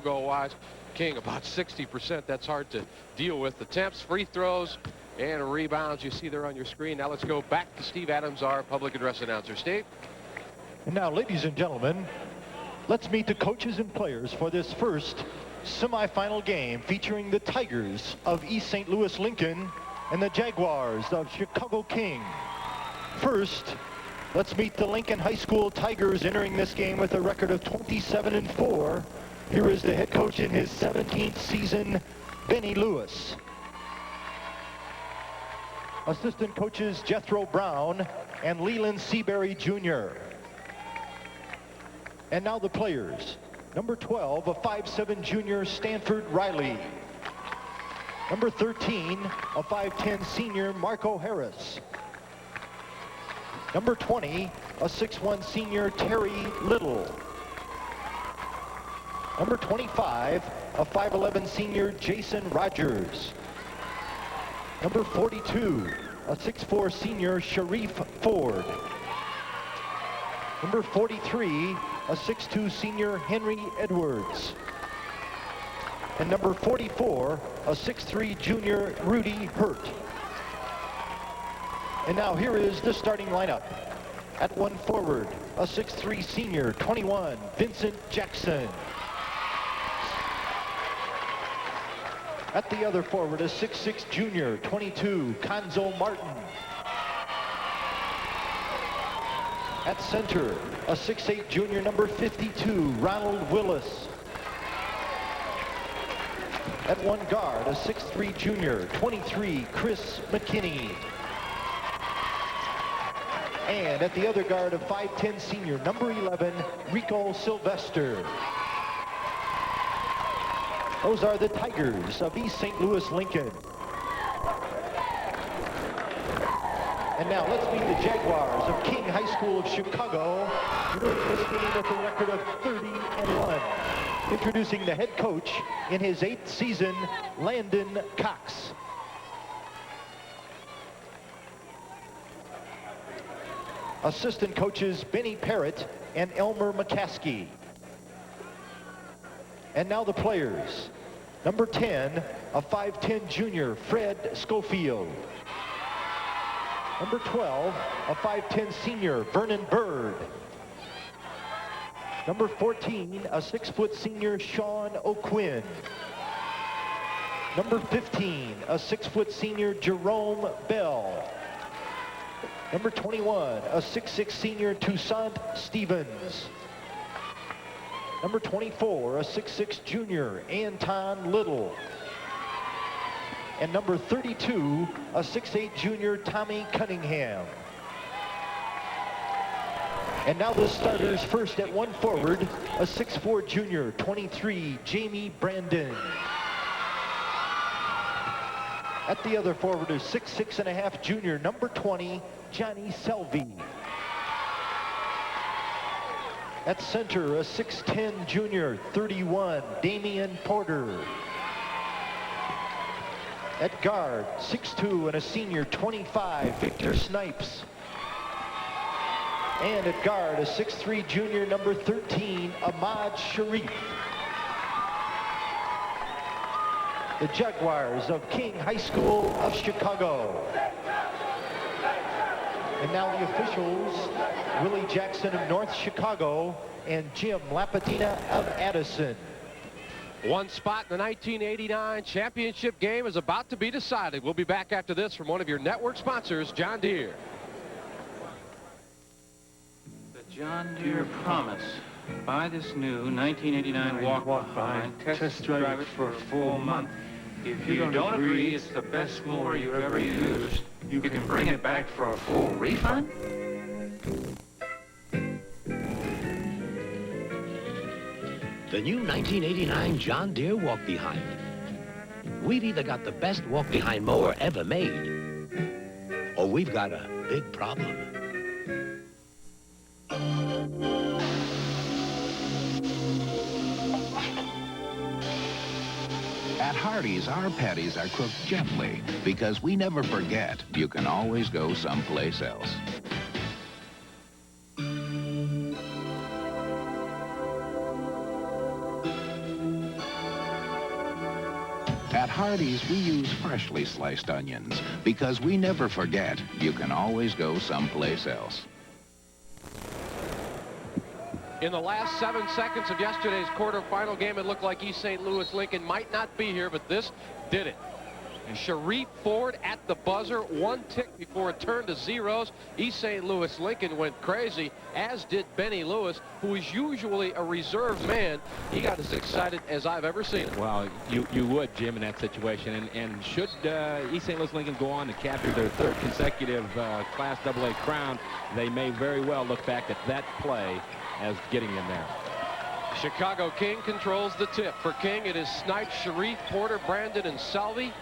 goal-wise. King about 60%. That's hard to deal with. Attempts, free throws, and rebounds you see there on your screen. Now let's go back to Steve Adams, our public address announcer. Steve? And now, ladies and gentlemen, let's meet the coaches and players for this first semifinal game featuring the Tigers of East St. Louis Lincoln and the Jaguars of Chicago King. First, let's meet the Lincoln High School Tigers entering this game with a record of 27-4. Here is the head coach in his 17th season, Benny Lewis. Assistant coaches Jethro Brown and Leland Seabury Jr. And now the players. Number 12, a 5'7" junior, Stanford Riley. Number 13, a 5'10" senior, Marco Harris. Number 20, a 6'1" senior, Terry Little. Number 25, a 5'11" senior, Jason Rogers. Number 42, a 6'4" senior, Shareef Ford. Number 43, a 6'2" senior, Henry Edwards. And number 44, a 6'3" junior, Rudy Hurt. And now here is the starting lineup. At one forward, a 6'3" senior, 21, Vincent Jackson. At the other forward, a 6'6" junior, 22, Cuonzo Martin. At center, a 6'8" junior, number 52, Ronald Willis. At one guard, a 6'3" junior, 23, Chris McKinney. And at the other guard, a 5'10" senior, number 11, Rico Sylvester. Those are the Tigers of East St. Louis Lincoln. And now let's meet the Jaguars of King High School of Chicago, entering this game with a record of 30-1. Introducing the head coach in his 8th season, Landon Cox. Assistant coaches Benny Parrott and Elmer McCaskey. And now the players. Number 10, a 5'10" junior, Fred Schofield. Number 12, a 5'10" senior, Vernon Bird. Number 14, a 6' senior, Sean O'Quinn. Number 15, a 6' senior, Jerome Bell. Number 21, a 6'6" senior, Toussaint Stevens. Number 24, a 6'6" junior, Anton Little. And number 32, a 6'8" junior, Tommy Cunningham. And now the starters. First at one forward, a 6'4" junior, 23, Jamie Brandon. At the other forward, a 6'6.5" junior, number 20, Johnnie Selvie. At center, a 6'10" junior, 31, Damian Porter. At guard, 6'2" and a senior, 25, Victor Snipes. And at guard, a 6'3" junior, number 13, Ahmad Shareef. The Jaguars of King High School of Chicago. And now the officials, Willie Jackson of North Chicago and Jim Lapatina of Addison. One spot in the 1989 championship game is about to be decided. We'll be back after this from one of your network sponsors, John Deere. The John Deere promise. Buy this new 1989 walk-behind, test drive it for a full month. If you don't agree it's the best mower you've ever used, you can bring it back for a full refund? The new 1989 John Deere walk-behind. We've either got the best walk-behind mower ever made, or we've got a big problem. At Hardee's, our patties are cooked gently because we never forget you can always go someplace else. At Hardee's, we use freshly sliced onions because we never forget you can always go someplace else. In the last 7 seconds of yesterday's quarterfinal game, it looked like East St. Louis Lincoln might not be here, but this did it. And Shareef Ford at the buzzer, 1 tick before it turned to zeros. East St. Louis Lincoln went crazy, as did Benny Lewis, who is usually a reserved man. He got as excited as I've ever seen him. Well, you would, Jim, in that situation. And should East St. Louis Lincoln go on to capture their 3rd consecutive Class AA crown, they may very well look back at that play as getting them there. Chicago King controls the tip. For King, it is Snipes, Shareef, Porter, Brandon, and Selvie.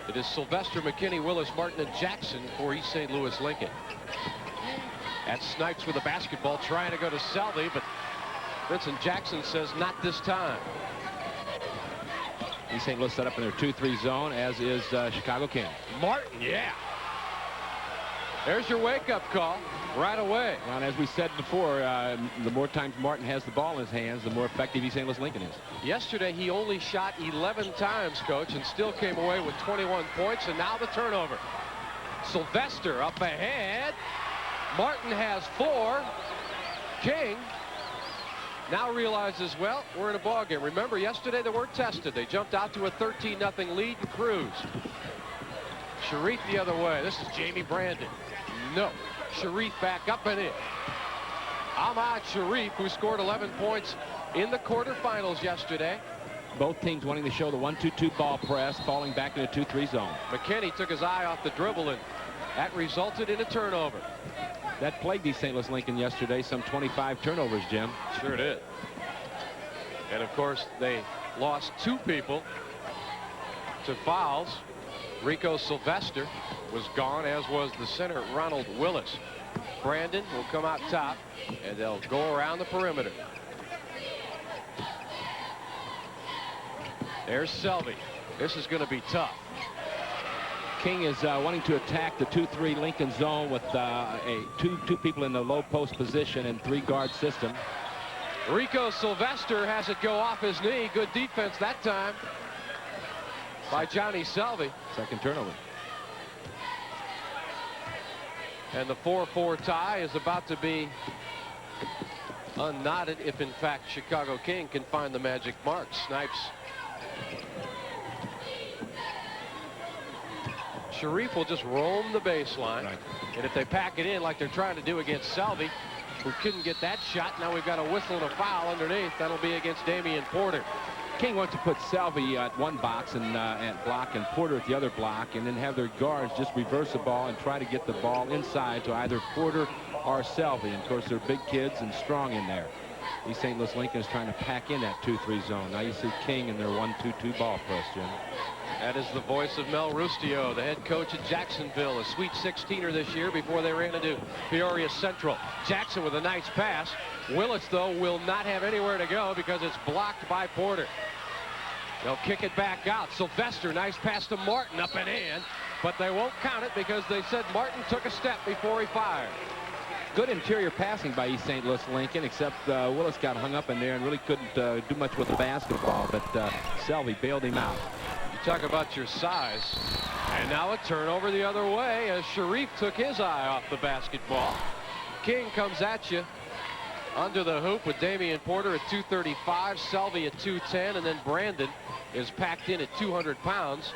It is Sylvester, McKinney, Willis, Martin, and Jackson for East St. Louis Lincoln. That's Snipes with the basketball, trying to go to Selvie, but Vincent Jackson says not this time. East St. Louis set up in their 2-3 zone, as is Chicago King. Martin, yeah. There's your wake-up call right away. Well, and as we said before, the more times Martin has the ball in his hands, the more effective East St. Louis Lincoln is. Yesterday, he only shot 11 times, Coach, and still came away with 21 points, and now the turnover. Sylvester up ahead. Martin has 4. King now realizes, well, we're in a ball game. Remember, yesterday they weren't tested. They jumped out to a 13-0 lead and cruised. Shareef the other way. This is Jamie Brandon. No. Shareef back up and in. Ahmad Shareef, who scored 11 points in the quarterfinals yesterday. Both teams wanting to show the 1-2-2 ball press, falling back in a 2-3 zone. McKinney took his eye off the dribble, and that resulted in a turnover. That plagued East St. Louis Lincoln yesterday, some 25 turnovers, Jim. Sure did. And, of course, they lost 2 people to fouls. Rico Sylvester was gone, as was the center, Ronald Willis. Brandon will come out top, and they'll go around the perimeter. There's Selvie. This is going to be tough. King is wanting to attack the 2-3 Lincoln zone with two people in the low post position and 3-guard system. Rico Sylvester has it go off his knee. Good defense that time by Johnny Selvie. Second turnover. And the 4-4 tie is about to be unknotted if, in fact, Chicago King can find the magic mark. Snipes. Shareef will just roam the baseline. Right. And if they pack it in like they're trying to do against Selvie, who couldn't get that shot, now we've got a whistle and a foul underneath. That'll be against Damian Porter. King wants to put Selvie at one box and block, and Porter at the other block, and then have their guards just reverse the ball and try to get the ball inside to either Porter or Selvie. And of course, they're big kids and strong in there. East St. Louis Lincoln is trying to pack in that 2-3 zone. Now you see King in their 1-2-2 ball press, Jim. That is the voice of Mel Rustio, the head coach at Jacksonville, a Sweet 16er this year before they ran into Peoria Central. Jackson with a nice pass. Willis, though, will not have anywhere to go because it's blocked by Porter. They'll kick it back out. Sylvester, nice pass to Martin, up and in, but they won't count it because they said Martin took a step before he fired. Good interior passing by East St. Louis Lincoln, except Willis got hung up in there and really couldn't do much with the basketball, but Selvie bailed him out. Talk about your size. And now a turnover the other way as Shareef took his eye off the basketball. King comes at you under the hoop with Damian Porter at 235, Selvie at 210, and then Brandon is packed in at 200 pounds.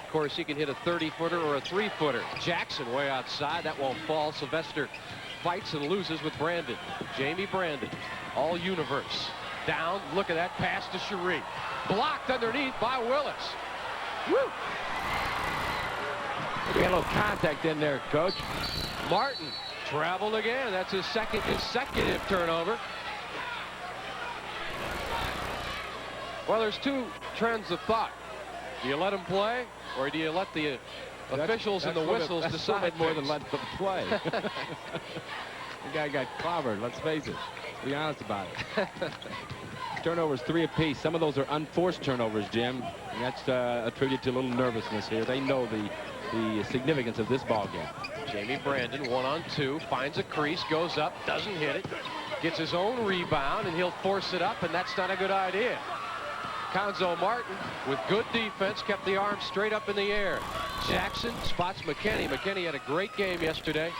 Of course, he can hit a 30-footer or a 3-footer. Jackson way outside. That won't fall. Sylvester fights and loses with Brandon. Jamie Brandon, all universe. Down. Look at that pass to Shareef. Blocked underneath by Willis. Woo! We got a little contact in there, Coach. Martin traveled again. That's his second consecutive turnover. Well, there's 2 trends of thought. Do you let them play, or do you let the officials and the whistles decide more than let them play? The guy got clobbered, let's face it. Be honest about it. Turnovers 3 apiece. Some of those are unforced turnovers, Jim. And that's attributed to a little nervousness here. They know the significance of this ball game. Jamie Brandon, 1-on-2, finds a crease, goes up, doesn't hit it, gets his own rebound, and he'll force it up, and that's not a good idea. Cuonzo Martin with good defense kept the arm straight up in the air. Jackson spots McKinney. McKinney had a great game yesterday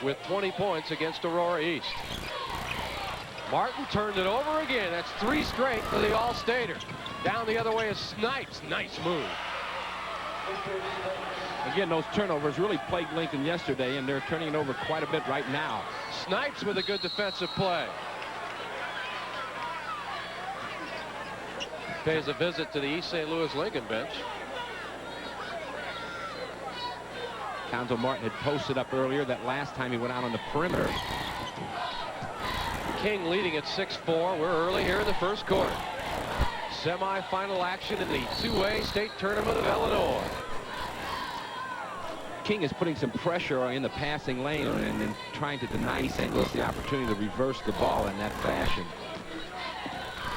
with 20 points against Aurora East. Martin turned it over again. That's 3 straight for the All-Stater. Down the other way is Snipes. Nice move. Again, those turnovers really plagued Lincoln yesterday, and they're turning it over quite a bit right now. Snipes with a good defensive play. Pays a visit to the East St. Louis Lincoln bench. Cuonzo Martin had posted up earlier that last time he went out on the perimeter. King leading at 6-4. We're early here in the first quarter. Semifinal action in the 2A state tournament of Illinois. King is putting some pressure in the passing lane and trying to deny St. Louis the opportunity to reverse the ball in that fashion.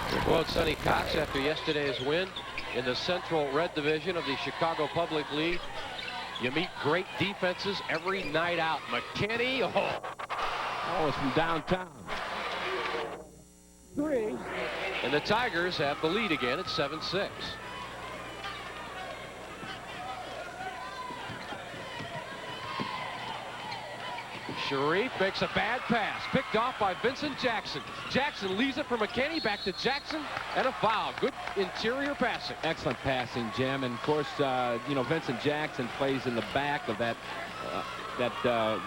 To quote Sonny Cox after yesterday's win in the Central Red Division of the Chicago Public League, you meet great defenses every night out. McKinney, Oh, it's from downtown. 3. And the Tigers have the lead again at 7-6. Shareef makes a bad pass, picked off by Vincent Jackson. Jackson leaves it for McKinney, back to Jackson, and a foul. Good interior passing. Excellent passing, Jim. And of course, you know, Vincent Jackson plays in the back of that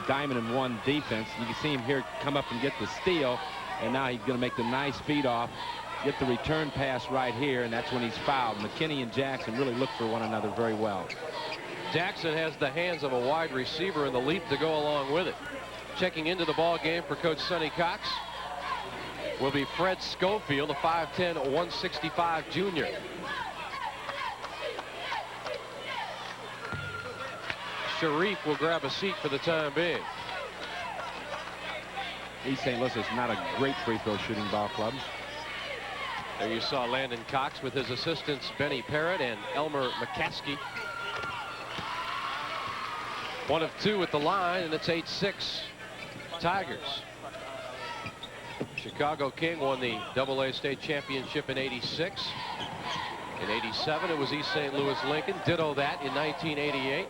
diamond and one defense. You can see him here come up and get the steal, and now he's going to make the nice feed off, get the return pass right here, and that's when he's fouled. McKinney and Jackson really look for one another very well. Jackson has the hands of a wide receiver and the leap to go along with it. Checking into the ball game for Coach Sonny Cox will be Fred Schofield, a 5'10", 165 junior. Shareef will grab a seat for the time being. East St. Louis is not a great free throw shooting ball club. There you saw Landon Cox with his assistants Benny Parrott and Elmer McCaskey. 1 of 2 at the line, and it's 8-6 Tigers. Chicago King won the AA state championship in '86. In '87, it was East St. Louis Lincoln. Ditto that in 1988.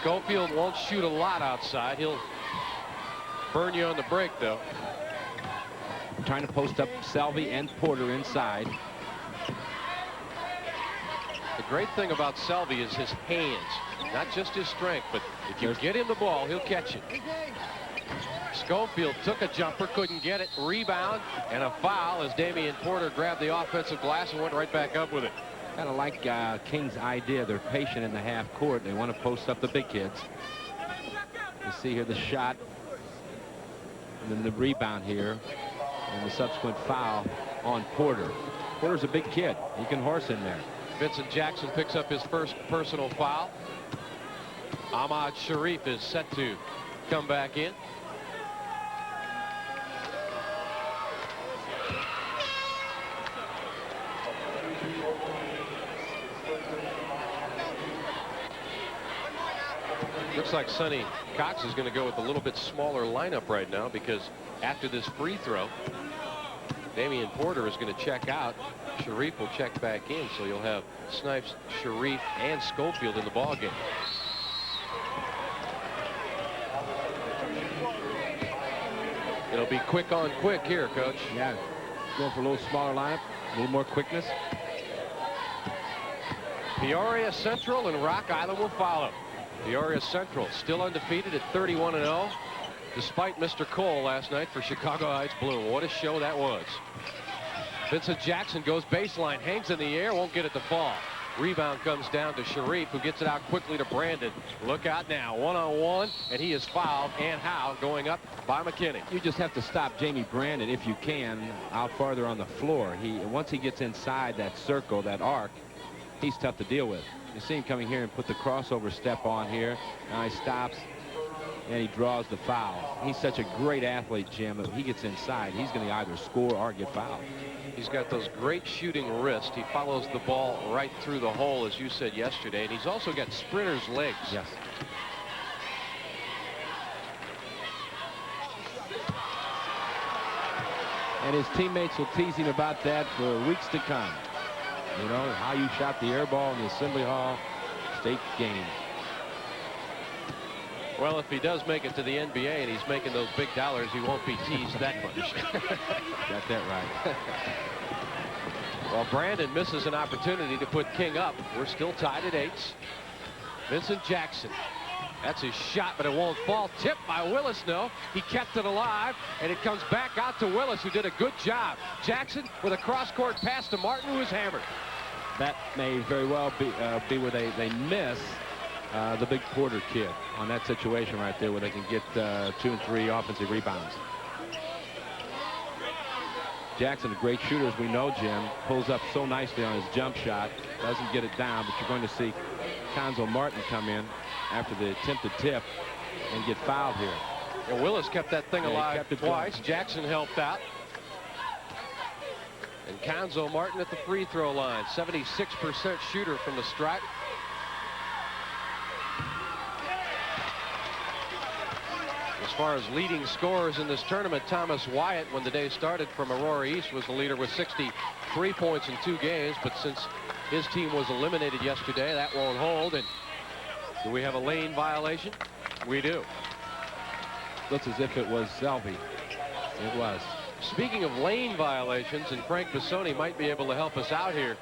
Schofield won't shoot a lot outside. He'll burn you on the break, though. Trying to post up Selvie and Porter inside. The great thing about Selvie is his hands, not just his strength, but if you get him the ball, he'll catch it. Schofield took a jumper, couldn't get it, rebound, and a foul as Damian Porter grabbed the offensive glass and went right back up with it. Kind of like King's idea. They're patient in the half court. They want to post up the big kids. You see here the shot, and then the rebound here, and the subsequent foul on Porter. Porter's a big kid. He can horse in there. Vincent Jackson picks up his first personal foul. Ahmad Shareef is set to come back in. Looks like Sonny Cox is going to go with a little bit smaller lineup right now, because after this free throw, Damian Porter is going to check out. Shareef will check back in, so you'll have Snipes, Shareef, and Schofield in the ball game. It'll be quick on quick here, Coach. Yeah, going for a little smaller lineup, a little more quickness. Peoria Central and Rock Island will follow. Peoria Central still undefeated at 31-0, despite Mr. Cole last night for Chicago Heights Blue. What a show that was. Vincent Jackson goes baseline, hangs in the air, won't get it to fall. Rebound comes down to Shareef, who gets it out quickly to Brandon. Look out now, one-on-one, and he is fouled. And how going up by McKinney. You just have to stop Jamie Brandon, if you can, out farther on the floor. Once he gets inside that circle, that arc, he's tough to deal with. You see him coming here and put the crossover step on here. Now he stops, and he draws the foul. He's such a great athlete, Jim. If he gets inside, he's going to either score or get fouled. He's got those great shooting wrists. He follows the ball right through the hole, as you said yesterday, and he's also got sprinter's legs. Yes. And his teammates will tease him about that for weeks to come. You know, how you shot the air ball in the Assembly Hall state game. Well, if he does make it to the NBA and he's making those big dollars, he won't be teased that much. Got that right. Well, Brandon misses an opportunity to put King up. We're still tied at 8s. Vincent Jackson. That's his shot, but it won't fall. Tipped by Willis, no. He kept it alive, and it comes back out to Willis, who did a good job. Jackson with a cross-court pass to Martin, who is hammered. That may very well be where they miss the big Porter kid on that situation right there, where they can get 2 and 3 offensive rebounds. Jackson, a great shooter, as we know, Jim, pulls up so nicely on his jump shot, doesn't get it down, but you're going to see Cuonzo Martin come in after the attempted tip and get fouled here. And Willis kept that thing alive twice. Going. Jackson helped out. And Cuonzo Martin at the free throw line, 76% shooter from the stripe. As far as leading scorers in this tournament, Thomas Wyatt, when the day started from Aurora East, was the leader with 63 points in 2 games. But since his team was eliminated yesterday, that won't hold. And do we have a lane violation? We do. Looks as if it was Selvie. It was. Speaking of lane violations, and Frank Bissoni might be able to help us out here,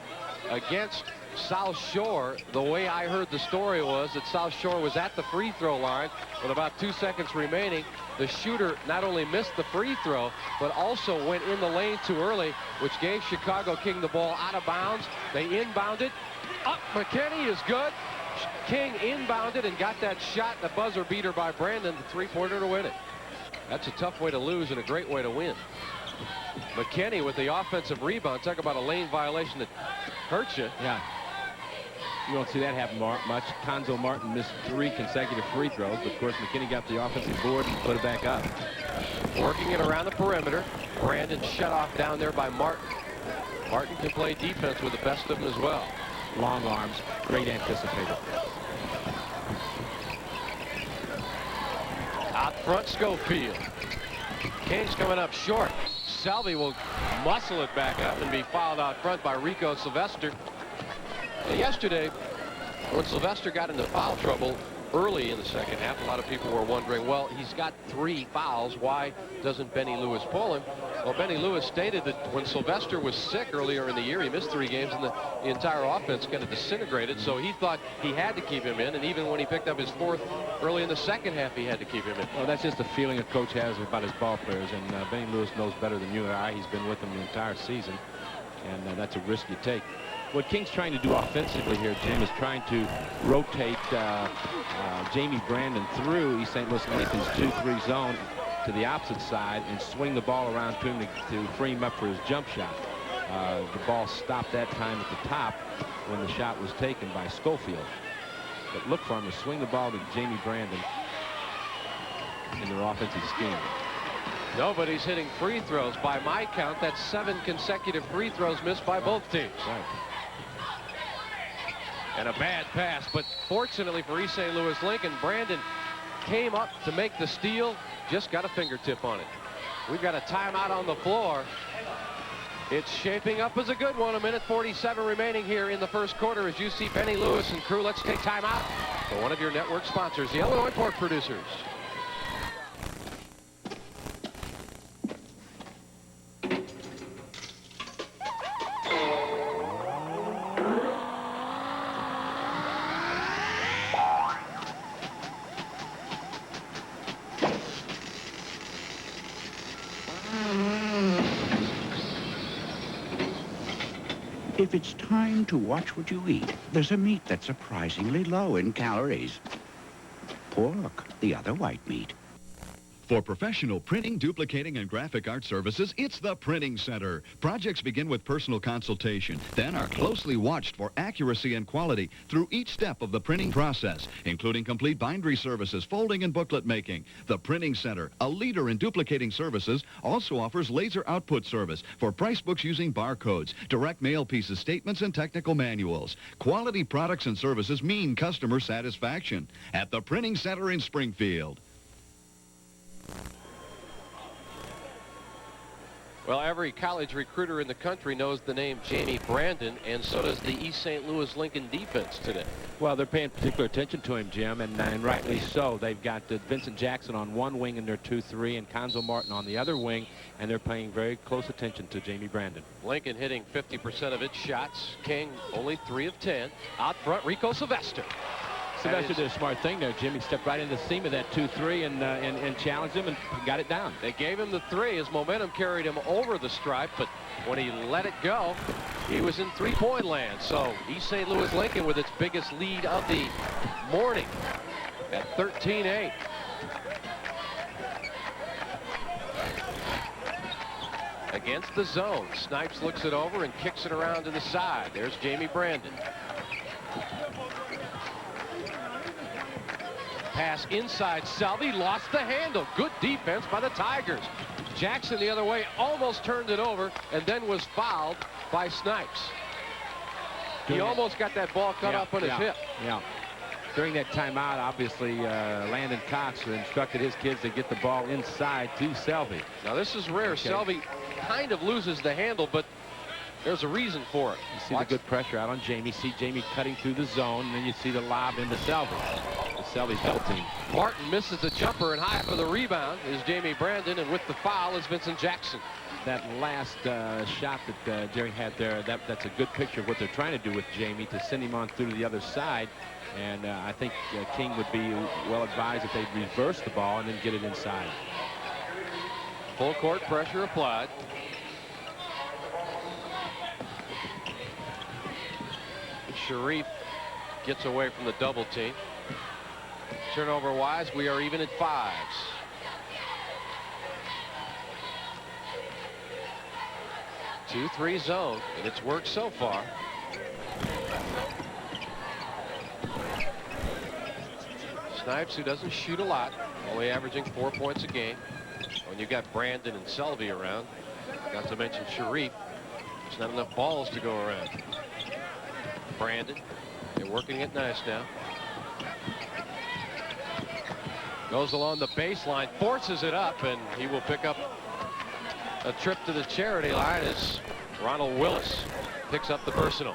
against South Shore, the way I heard the story was that South Shore was at the free throw line with about 2 seconds remaining. The shooter not only missed the free throw, but also went in the lane too early, which gave Chicago King the ball out of bounds. They inbounded. Up, McKinney is good. King inbounded and got that shot, the buzzer beater by Brandon, the three-pointer to win it. That's a tough way to lose and a great way to win. McKinney with the offensive rebound. Talk about a lane violation that hurts you. Yeah. You don't see that happen much. Cuonzo Martin missed 3 consecutive free throws, but of course McKinney got the offensive board and put it back up. Working it around the perimeter. Brandon shut off down there by Martin. Martin can play defense with the best of them as well. Long arms, great anticipator. Out front, Schofield. King's coming up short. Selvie will muscle it back up and be fouled out front by Rico Sylvester. Yesterday, when Sylvester got into foul trouble early in the second half, a lot of people were wondering, well, he's got 3 fouls. Why doesn't Benny Lewis pull him? Well, Benny Lewis stated that when Sylvester was sick earlier in the year, he missed 3 games, and the entire offense kind of disintegrated. So he thought he had to keep him in, and even when he picked up his 4th early in the second half, he had to keep him in. Well, that's just a feeling a coach has about his ball players, and Benny Lewis knows better than you or I. He's been with them the entire season, and that's a risk you take. What King's trying to do offensively here, Jim, is trying to rotate Jamie Brandon through East St. Louis Lincoln's 2-3 zone to the opposite side and swing the ball around to him to free him up for his jump shot. The ball stopped that time at the top when the shot was taken by Schofield. But look for him to swing the ball to Jamie Brandon in their offensive scheme. Nobody's hitting free throws. By my count, that's 7 consecutive free throws missed by both teams. Right. And a bad pass, but fortunately for East St. Louis Lincoln, Brandon came up to make the steal, just got a fingertip on it. We've got a timeout on the floor. It's shaping up as a good one. 1:47 remaining here in the first quarter as you see Benny Lewis and crew. Let's take timeout for one of your network sponsors, the Illinois Pork Producers. If it's time to watch what you eat, there's a meat that's surprisingly low in calories. Pork, the other white meat. For professional printing, duplicating, and graphic art services, it's the Printing Center. Projects begin with personal consultation, then are closely watched for accuracy and quality through each step of the printing process, including complete bindery services, folding, and booklet making. The Printing Center, a leader in duplicating services, also offers laser output service for price books using barcodes, direct mail pieces, statements, and technical manuals. Quality products and services mean customer satisfaction at the Printing Center in Springfield. Well, every college recruiter in the country knows the name Jamie Brandon, and so does the East St. Louis Lincoln defense today. Well, they're paying particular attention to him, Jim, and rightly so. They've got Vincent Jackson on one wing in their 2-3 and Cuonzo Martin on the other wing, and they're paying very close attention to Jamie Brandon. Lincoln hitting 50% of its shots. King only 3 of 10. Out front, Rico Sylvester. Sylvester did a smart thing there, Jim. He stepped right into the seam of that 2-3 and challenged him and got it down. They gave him the 3. His momentum carried him over the stripe, but when he let it go, he was in three-point land. So East St. Louis Lincoln with its biggest lead of the morning at 13-8. Against the zone, Snipes looks it over and kicks it around to the side. There's Jamie Brandon. Pass inside, Selvie lost the handle. Good defense by the Tigers. Jackson the other way almost turned it over and then was fouled by Snipes. He almost got that ball cut up on his hip. Yeah. During that timeout, obviously, Landon Cox instructed his kids to get the ball inside to Selvie. Now this is rare. Okay. Selvie kind of loses the handle, but there's a reason for it. You see the good pressure out on Jamie. See Jamie cutting through the zone, and then you see the lob into Selvie. Selvie's double team. Martin misses the jumper, and high for the rebound is Jamie Brandon, and with the foul is Vincent Jackson. That last shot that Jerry had there, that's a good picture of what they're trying to do with Jamie, to send him on through to the other side. And I think King would be well advised if they reverse the ball and then get it inside. Full court pressure applied. Shareef gets away from the double team. Turnover wise, we are even at 5s. Two, 3 zone, and it's worked so far. Snipes, who doesn't shoot a lot, only averaging 4 points a game. When you got Brandon and Selvie around, not to mention Shareef, there's not enough balls to go around. Brandon, they're working it nice now. Goes along the baseline, forces it up, and he will pick up a trip to the charity line as Ronald Willis picks up the personal.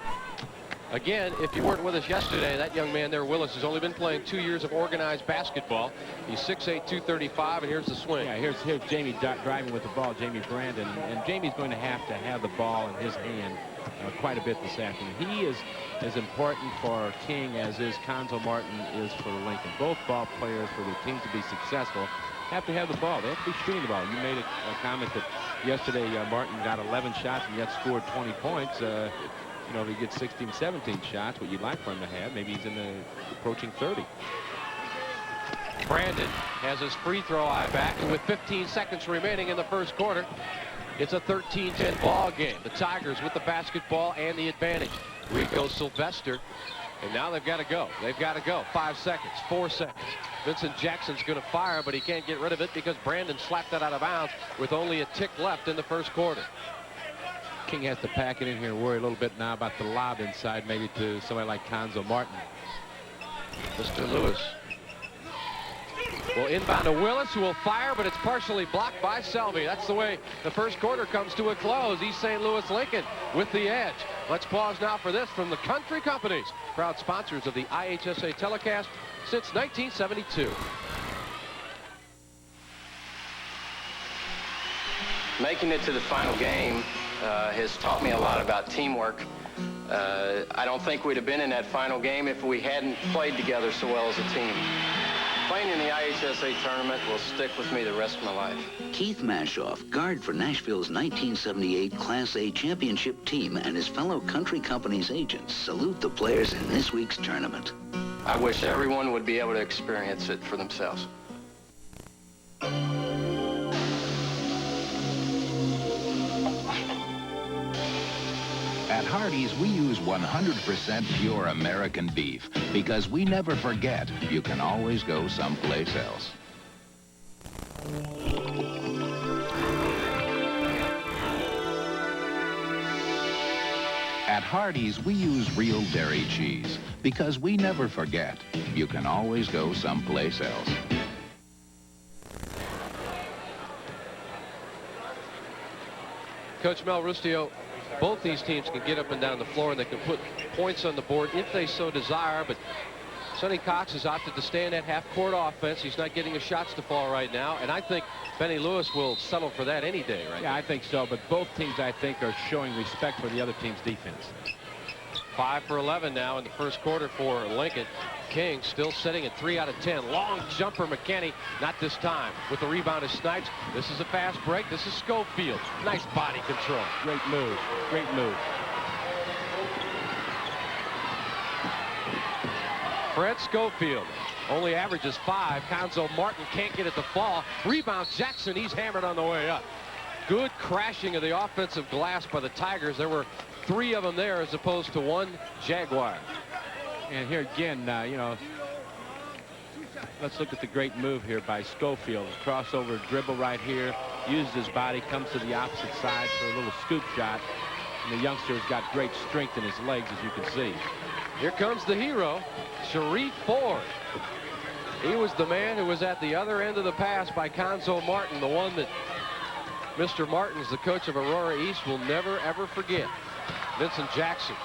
Again, if you weren't with us yesterday, that young man there, Willis, has only been playing 2 years of organized basketball. He's 6'8", 235, and here's the swing. Yeah, here's Jamie driving with the ball, Jamie Brandon, and Jamie's going to have the ball in his hand quite a bit this afternoon. He is as important for King as is Cuonzo Martin is for Lincoln. Both ball players, for their team to be successful, have to have the ball. They have to be shooting the ball. You made a comment that yesterday Martin got 11 shots and yet scored 20 points. You know, if he gets 16, 17 shots, what you'd like for him to have, maybe he's in the approaching 30. Brandon has his free throw eye back, and with 15 seconds remaining in the first quarter, it's a 13-10 ball game. The Tigers with the basketball and the advantage. Rico Sylvester, and now they've got to go. They've got to go. 5 seconds, 4 seconds. Vincent Jackson's going to fire, but he can't get rid of it because Brandon slapped that out of bounds with only a tick left in the first quarter. King has to pack it in here and worry a little bit now about the lob inside, maybe to somebody like Cuonzo Martin. Mr. Lewis will inbound to Willis, who will fire, but it's partially blocked by Selvie. That's the way the first quarter comes to a close. East St. Louis Lincoln with the edge. Let's pause now for this from the Country Companies, proud sponsors of the IHSA telecast since 1972. Making it to the final game has taught me a lot about teamwork. I don't think we'd have been in that final game if we hadn't played together so well as a team. Playing in the IHSA tournament will stick with me the rest of my life. Keith Mashoff, guard for Nashville's 1978 Class A championship team, and his fellow Country Companies agents salute the players in this week's tournament. I wish everyone would be able to experience it for themselves. At Hardee's, we use 100% pure American beef because we never forget you can always go someplace else. At Hardee's, we use real dairy cheese because we never forget you can always go someplace else. Coach Mel Rustio, both these teams can get up and down the floor, and they can put points on the board if they so desire, but Sonny Cox has opted to stay in that half-court offense. He's not getting his shots to fall right now, and I think Benny Lewis will settle for that any day right now. Yeah, I think so, but both teams, I think, are showing respect for the other team's defense. 5 for 11 now in the first quarter for Lincoln. King still sitting at 3 out of 10. Long jumper, McKinney. Not this time. With the rebound is Snipes. This is a fast break. This is Schofield. Nice body control. Great move. Great move. Fred Schofield only averages 5. Cuonzo Martin can't get it to fall. Rebound Jackson. He's hammered on the way up. Good crashing of the offensive glass by the Tigers. There were 3 of them there as opposed to 1 Jaguar. And here again, you know, let's look at the great move here by Schofield. Crossover dribble right here. Uses his body, comes to the opposite side for a little scoop shot. And the youngster's got great strength in his legs, as you can see. Here comes the hero, Shareef Ford. He was the man who was at the other end of the pass by Cuonzo Martin, the one that Mr. Martins, the coach of Aurora East, will never, ever forget. Vincent Jackson.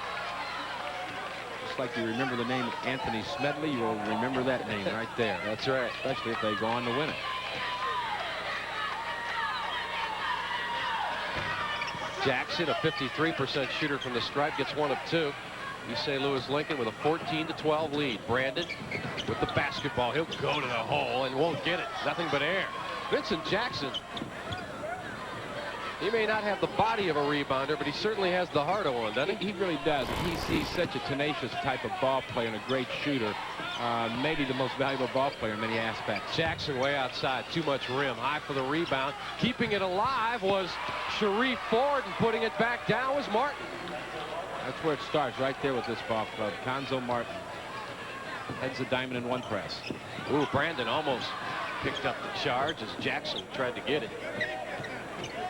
Just like you remember the name Anthony Smedley, you will remember that name right there. That's right. Especially if they go on to win it. Jackson, a 53% shooter from the stripe, gets 1 of 2. East St. Louis Lincoln with a 14-12 lead. Brandon with the basketball. He'll go to the hole and won't get it. Nothing but air. Vincent Jackson, he may not have the body of a rebounder, but he certainly has the heart of one, doesn't he? He really does. He's such a tenacious type of ball player and a great shooter. Maybe the most valuable ball player in many aspects. Jackson way outside. Too much rim. High for the rebound. Keeping it alive was Shareef Ford, and putting it back down was Martin. That's where it starts, right there with this ball club. Cuonzo Martin heads the diamond in 1 press. Ooh, Brandon almost picked up the charge as Jackson tried to get it.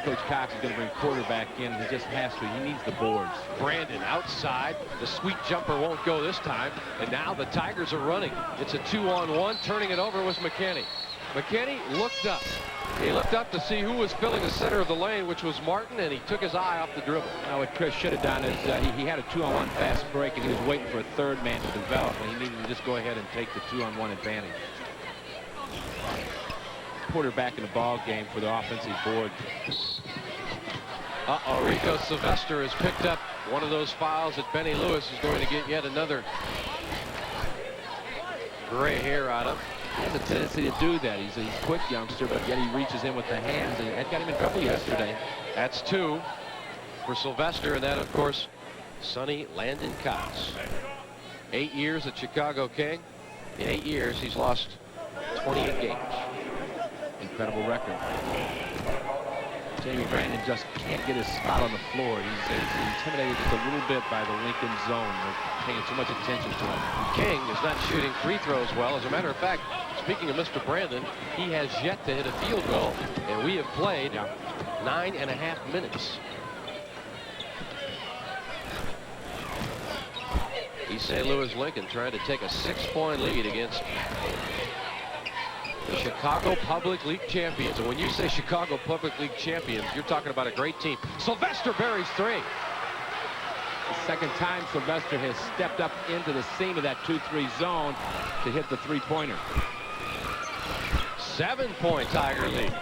Coach Cox is going to bring quarterback in. He just has to. He needs the boards. Brandon outside. The sweet jumper won't go this time. And now the Tigers are running. It's a 2-on-1. Turning it over was McKinney. McKinney looked up. He looked up to see who was filling the center of the lane, which was Martin, and he took his eye off the dribble. Now, what Chris should have done is he had a 2-on-1 fast break, and he was waiting for a third man to develop, and he needed to just go ahead and take the 2-on-1 advantage. Porter back in the ball game for the offensive board. Rico Sylvester has picked up one of those fouls that Benny Lewis is going to get yet another gray hair out of. He has a tendency to do that. He's a quick youngster, but yet he reaches in with the hands, and that got him in trouble yesterday. That's 2 for Sylvester, and that, of course, Sonny Landon Cox. 8 years at Chicago King. In 8 years, he's lost 28 games. Incredible record. Jamie Brandon just can't get his spot on the floor. He's intimidated just a little bit by the Lincoln zone. They're paying too much attention to him. King is not shooting free throws well. As a matter of fact, speaking of Mr. Brandon, he has yet to hit a field goal, and we have played 9.5 minutes. East St. Louis Lincoln trying to take a 6-point lead against the Chicago Public League champions. And when you say Chicago Public League champions, you're talking about a great team. Sylvester buries 3. The second time Sylvester has stepped up into the seam of that 2-3 zone to hit the 3-pointer. 7-point Tiger lead.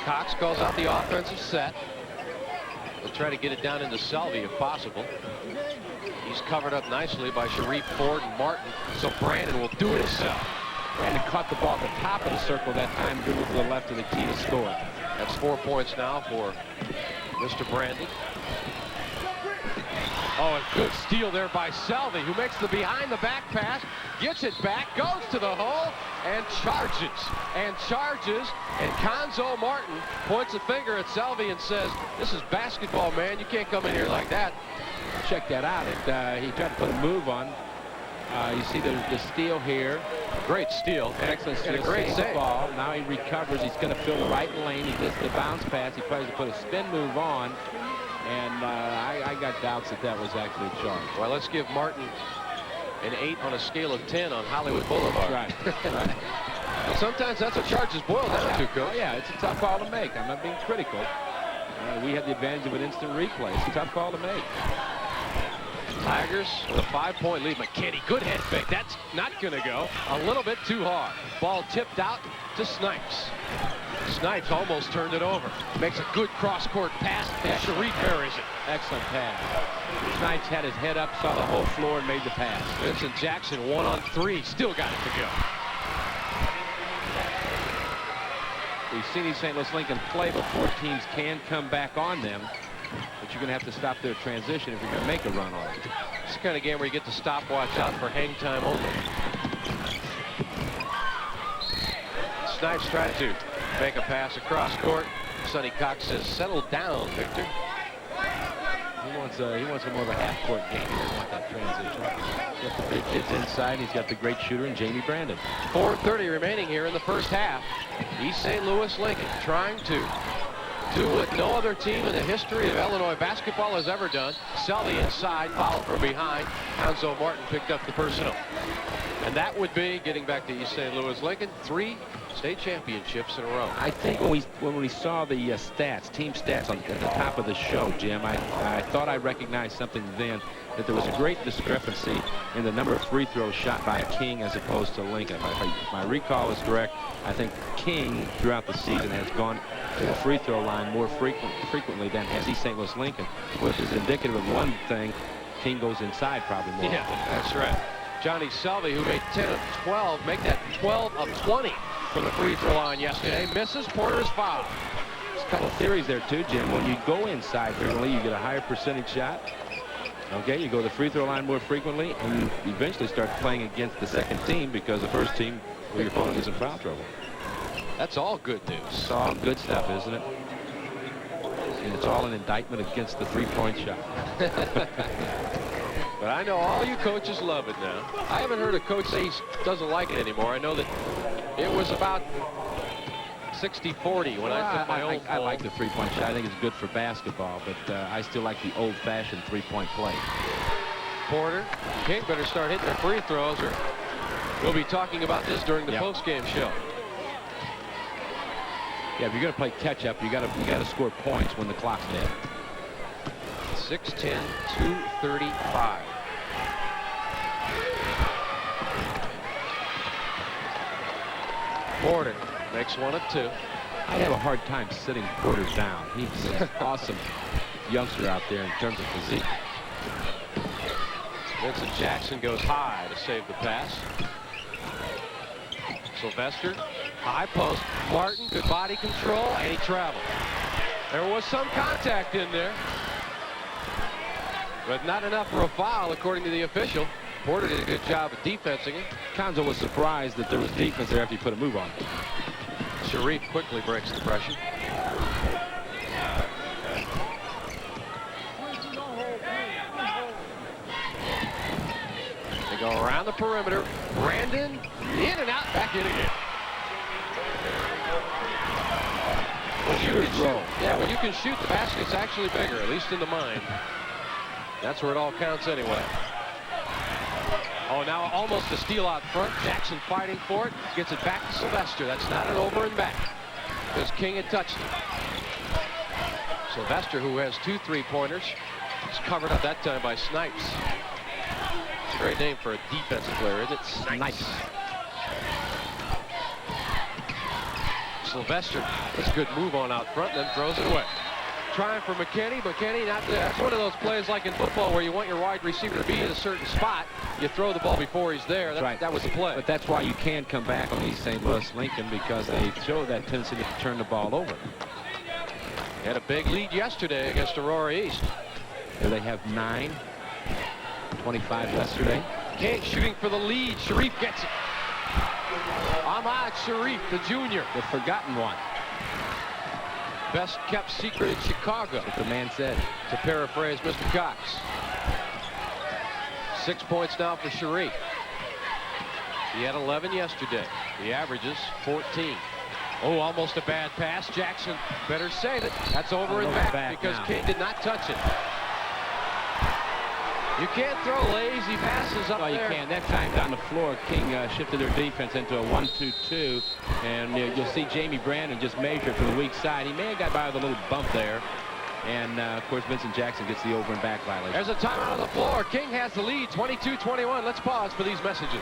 Cox calls out the offensive set. They'll try to get it down into Selvie if possible. He's covered up nicely by Shareef Ford and Martin, so Brandon will do it himself. Brandon caught the ball at the top of the circle that time, dribbled to the left of the key to score. That's 4 points now for Mr. Brandon. Oh, a good steal there by Selvie, who makes the behind-the-back pass, gets it back, goes to the hole, and charges. And Cuonzo Martin points a finger at Selvie and says, "This is basketball, man. You can't come in here like that." Check that out. He tried to put a move on. You see the steal here. Great steal. Excellent steal. And a great save. Ball. Now he recovers. He's going to fill the right lane. He gets the bounce pass. He tries to put a spin move on. And I got doubts that was actually a charge. Well, let's give Martin an 8 on a scale of 10 on Hollywood Boulevard. Right. Right. And sometimes that's what charges boil down to, Coach. Oh, yeah, it's a tough call to make. I'm not being critical. We had the advantage of an instant replay. It's a tough call to make. Tigers with a 5-point lead. McKinney, good head fake. That's not going to go. A little bit too hard. Ball tipped out to Snipes. Snipes almost turned it over. Makes a good cross-court pass, and Shareef buries it. Excellent pass. Snipes had his head up, saw the whole floor, and made the pass. Vincent Jackson, 1-on-3, still got it to go. We've seen East St. Louis Lincoln play before. Teams can come back on them, but you're going to have to stop their transition if you're going to make a run on it. It's the kind of game where you get the stopwatch out for hang time only. Snipes tried to make a pass across court. Sonny Cox says, settle down, Victor. He wants more of a half-court game. He doesn't want that transition. He's got the big kids inside. He's got the great shooter in Jamie Brandon. 4:30 remaining here in the first half. East St. Louis Lincoln trying to do what no other team in the history of Illinois basketball has ever done. Selvie inside, foul from behind. Cuonzo Martin picked up the personal. And that would be, getting back to East St. Louis Lincoln, 3 state championships in a row. I think when we saw the stats, team stats at the top of the show, Jim, I thought I recognized something then, that there was a great discrepancy in the number of free throws shot by King as opposed to Lincoln. If my recall is correct, I think King throughout the season has gone to the free throw line more frequently than has East St. Louis Lincoln, which is indicative of one thing: King goes inside probably more. Yeah, that's right. Johnny Selvie, who made 10 of 12, make that 12 of 20 from the free throw line yesterday. Misses Porter's foul. There's a couple of theories there too, Jim. When you go inside frequently, you get a higher percentage shot. Okay, you go to the free throw line more frequently, and you eventually start playing against the second team because the first team, your opponent, is in foul trouble. That's all good news. It's all good stuff, isn't it? And it's all an indictment against the three-point shot. But I know all you coaches love it now. I haven't heard a coach say he doesn't like it anymore. I know that it was about 60-40 when I took my own. I like the three-point shot. I think it's good for basketball, but I still like the old-fashioned three-point play. Porter, King better start hitting their free throws, or we'll be talking about this during the post-game show. Yeah, if you're going to play catch-up, you got to score points when the clock's dead. 6:10, 2:35. Porter makes 1 of 2. I have a hard time sitting Porter down. He's an awesome youngster out there in terms of physique. Vincent Jackson goes high to save the pass. Sylvester, high post. Martin, good body control, and he traveled. There was some contact in there, but not enough for a foul, according to the official. Porter did a good job of defensing it. Cuonzo was surprised that there was defense there after he put a move on. Shareef quickly breaks the pressure. They go around the perimeter. Brandon, in and out, back in again. When you can shoot, the basket's actually bigger, at least in the mind. That's where it all counts anyway. Oh, now almost a steal out front. Jackson fighting for it. Gets it back to Sylvester. That's not an over and back, because King had touched it. Sylvester, who has 2 3-pointers, is covered up that time by Snipes. It's a great name for a defensive player, isn't it? Snipes. Sylvester, that's a good move on out front, then throws it away. Trying for McKinney. McKinney not there. That's one of those plays like in football where you want your wide receiver to be in a certain spot. You throw the ball before he's there. That's right. That was the play. But that's why you can come back on East St. Louis Lincoln, because they show that tendency to turn the ball over. Had a big lead yesterday against Aurora East. Here they have 9, 25 yesterday. King shooting for the lead. Shareef gets it. Ahmad Shareef, the junior. The forgotten one. Best kept secret in Chicago. That's what the man said. To paraphrase Mr. Cox. 6 points now for Shareef. He had 11 yesterday. The average is 14. Oh, almost a bad pass. Jackson better save it. That's over and back because now. King did not touch it. You can't throw lazy passes up well, there. You can. That time down the floor, King shifted their defense into a 1-2-2. And you'll see Jamie Brandon just measure from the weak side. He may have got by with a little bump there. And, of course, Vincent Jackson gets the over and back violation. There's a timeout on the floor. King has the lead, 22-21. Let's pause for these messages.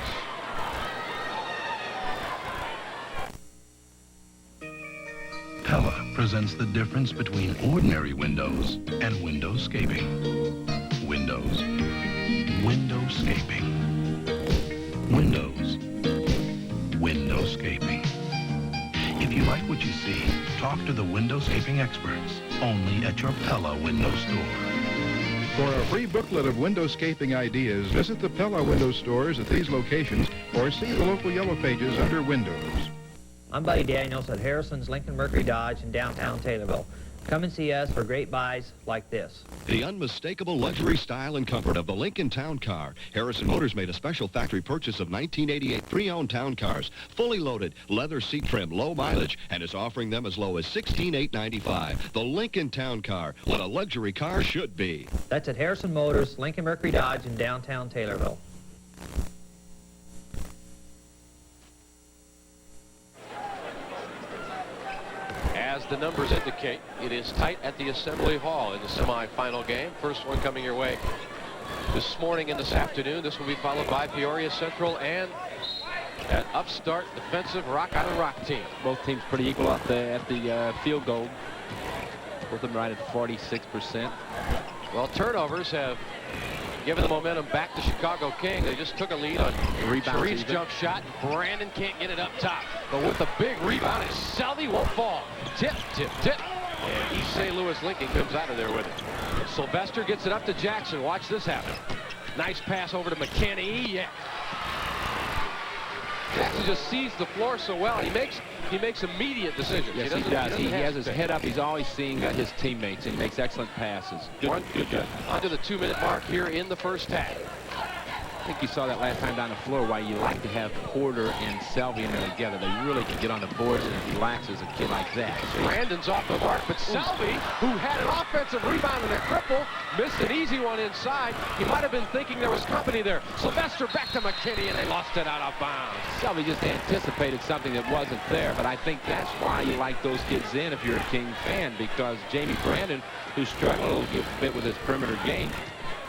Pella presents the difference between ordinary windows and windowscaping. Windows. Windowscaping. Windows. Windowscaping. If you like what you see, talk to the windowscaping experts, only at your Pella window store. For a free booklet of windowscaping ideas, visit the Pella window stores at these locations or see the local yellow pages under Windows. I'm Buddy Daniels at Harrison's Lincoln Mercury Dodge in downtown Taylorville. Come and see us for great buys like this. The unmistakable luxury style and comfort of the Lincoln Town Car. Harrison Motors made a special factory purchase of 1988 pre-owned town cars, fully loaded, leather seat trim, low mileage, and is offering them as low as $16,895. The Lincoln Town Car, what a luxury car should be. That's at Harrison Motors, Lincoln Mercury Dodge in downtown Taylorville. As the numbers indicate, it is tight at the Assembly Hall in the semifinal game. First one coming your way this morning and this afternoon. This will be followed by Peoria Central and an upstart defensive rock-on-rock team. Both teams pretty equal at the field goal. Both of them right at 46%. Well, turnovers have given the momentum back to Chicago King. They just took a lead on Shareef's jump shot. Brandon can't get it up top. But with the big rebound, Selvie won't fall. Tip, tip, tip. And East St. Louis Lincoln comes out of there with it. Sylvester gets it up to Jackson. Watch this happen. Nice pass over to McKinney. Yeah. Jackson just sees the floor so well. He makes immediate decisions. Yes, he does. He has his head up. He's always seeing his teammates, and he makes excellent passes. Good job. Under the 2-minute mark here in the first half. I think you saw that last time down the floor why you like to have Porter and Selvie in there together. They really can get on the boards and relax as a kid like that. Brandon's off the mark, but Selvie, who had an offensive rebound and a cripple, missed an easy one inside. He might have been thinking there was company there. Sylvester back to McKinney, and they lost it out of bounds. Selvie just anticipated something that wasn't there, but I think that's why you like those kids in if you're a King fan, because Jamie Brandon, who struggled a bit with his perimeter game,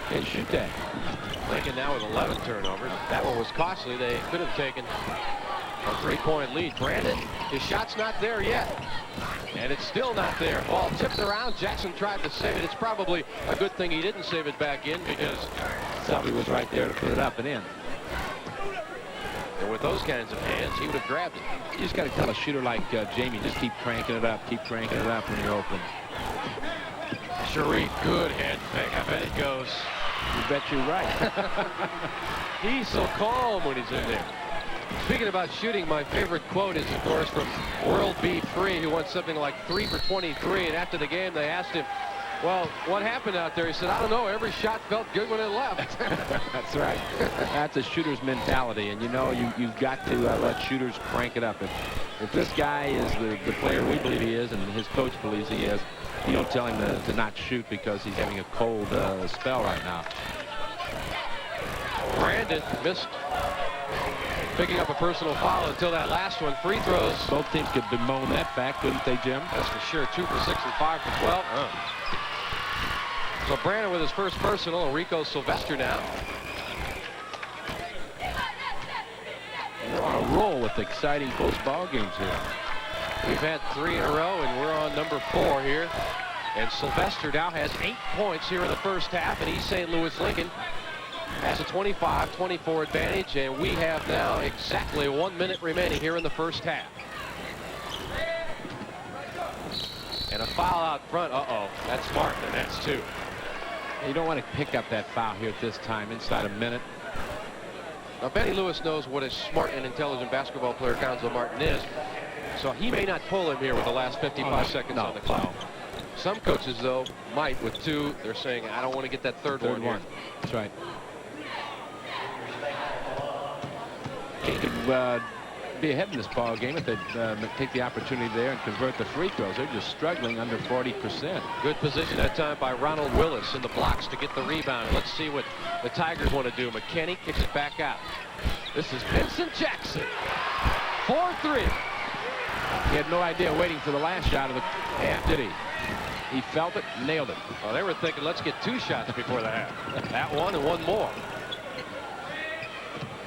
can shoot that. Lincoln now with 11 turnovers. That one was costly. They could have taken a 3-point lead. Brandon, his shot's not there yet. And it's still not there. Ball tipped around. Jackson tried to save it. It's probably a good thing he didn't save it back in because Selvie was right there to put it up and in. And with those kinds of hands, he would have grabbed it. You just got to tell a shooter like Jamie, just keep cranking it up when you're open. Shareef, good head fake. I bet it goes. You bet you're right. He's so calm when he's in there. Speaking about shooting, my favorite quote is, of course, from World B3, who won something like 3 for 23. And after the game, they asked him, well, what happened out there? He said, I don't know. Every shot felt good when it left. That's right. That's a shooter's mentality. And, you know, you've got to let shooters crank it up. If this guy is the player we believe he is and his coach believes he is, you don't tell him to not shoot because he's having a cold spell right now. Brandon missed picking up a personal foul until that last one. Free throws. Both teams could bemoan that fact, couldn't they, Jim? That's for sure. 2 for 6 and 5 for 12. So Brandon with his first personal. Rico Sylvester now. We're on a roll with exciting close ball games here. We've had 3 in a row, and we're on number 4 here. And Sylvester now has 8 points here in the first half, and East St. Louis Lincoln has a 25-24 advantage, and we have now exactly 1 minute remaining here in the first half. And a foul out front. Uh-oh, that's Martin, and that's 2. You don't want to pick up that foul here at this time, inside a minute. Now, Benny Lewis knows what a smart and intelligent basketball player Cuonzo Martin is. So he may not pull him here with the last 55 seconds on the clock. Some coaches, though, might with 2. They're saying, I don't want to get that third one here. That's right. He could be ahead in this ball game if they take the opportunity there and convert the free throws. They're just struggling under 40%. Good position that time by Ronald Willis in the blocks to get the rebound. Let's see what the Tigers want to do. McKinney kicks it back out. This is Vincent Jackson. 4-3. He had no idea waiting for the last shot of the half, did he? He felt it, nailed it. Well, they were thinking, let's get 2 shots before the half. That one and one more.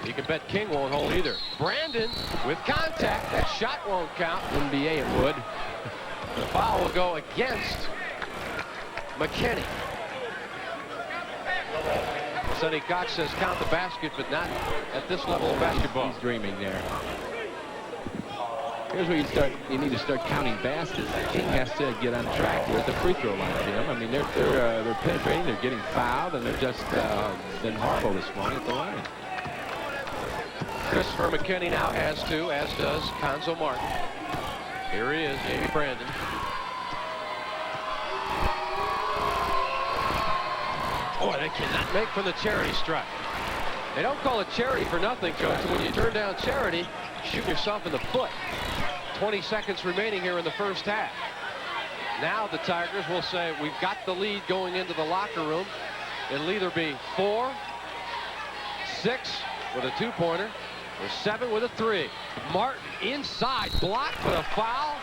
You can bet King won't hold either. Brandon with contact. That shot won't count. NBA it would. The foul will go against McKinney. Sonny Cox says count the basket, but not at this level of basketball. He's dreaming there. Here's where you need to start counting baskets. King has to get on track here at the free throw line, Jim. I mean, they're penetrating, they're getting fouled, and they're just been horrible this morning at the line. Christopher McKinney now has 2, as does Cuonzo Martin. Here he is, Jamie Brandon. Boy, they cannot make from the charity stripe. They don't call it charity for nothing, Coach. When you turn down charity, shoot yourself in the foot. 20 seconds remaining here in the first half. Now the Tigers will say, we've got the lead going into the locker room. It'll either be 4, 6 with a 2-pointer, or 7 with a 3. Martin inside, blocked for a foul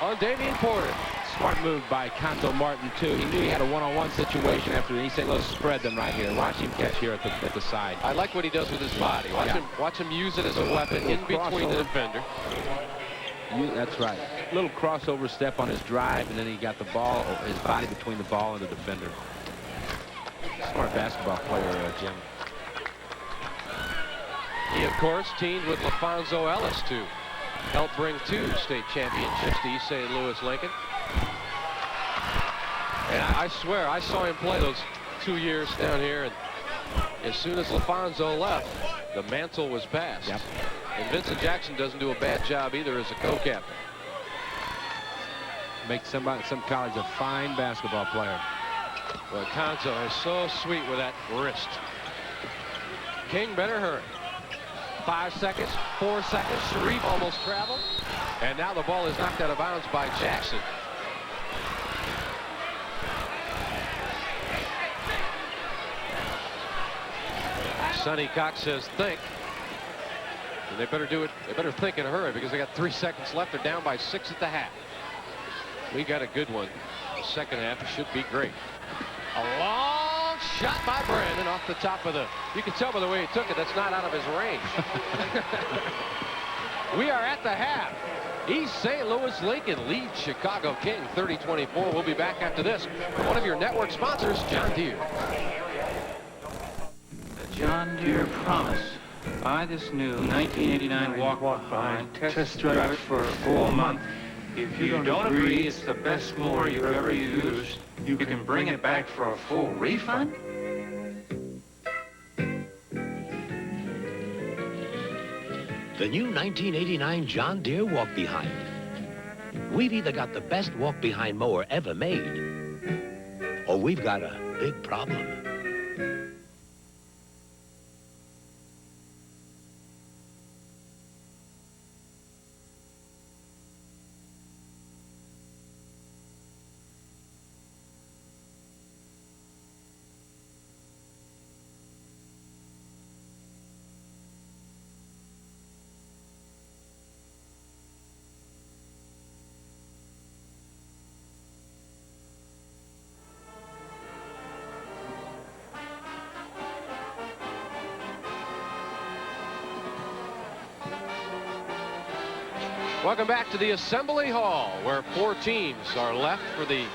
on Davian Porter. Smart move by Cuonzo Martin, too. He knew he had a one-on-one situation after the East St. Louis spread them right here. Watch him catch here at the side. I like what he does with his body. Watch him use it as a weapon in between the defender. That's right. Little crossover step on his drive, and then he got the ball, his body between the ball and the defender. Smart basketball player, Jim. He, of course, teamed with LaFonso Ellis to help bring 2 state championships to East St. Louis Lincoln. And I swear, I saw him play those 2 years down here, and as soon as LaFonso left, the mantle was passed. Yep. And Vincent Jackson doesn't do a bad job either as a co-captain. Makes some college a fine basketball player. Well, Cuonzo is so sweet with that wrist. King better hurry. 5 seconds, 4 seconds. Shareef almost traveled. And now the ball is knocked out of bounds by Jackson. Sonny Cox says think. And they better do it. They better think and hurry because they got 3 seconds left. They're down by 6 at the half. We got a good one. The second half should be great. A long shot by Brandon off the top of the. You can tell by the way he took it. That's not out of his range. We are at the half. East St. Louis Lincoln leads Chicago King 30-24. We'll be back after this. One of your network sponsors, John Deere. The John Deere promise. Buy this new 1989 walk-behind, test drive it for a full month. If you don't agree it's the best mower you've ever used, you can bring it back for a full refund? The new 1989 John Deere walk-behind. We've either got the best walk-behind mower ever made, or we've got a big problem. Welcome back to the Assembly Hall, where 4 teams are left for the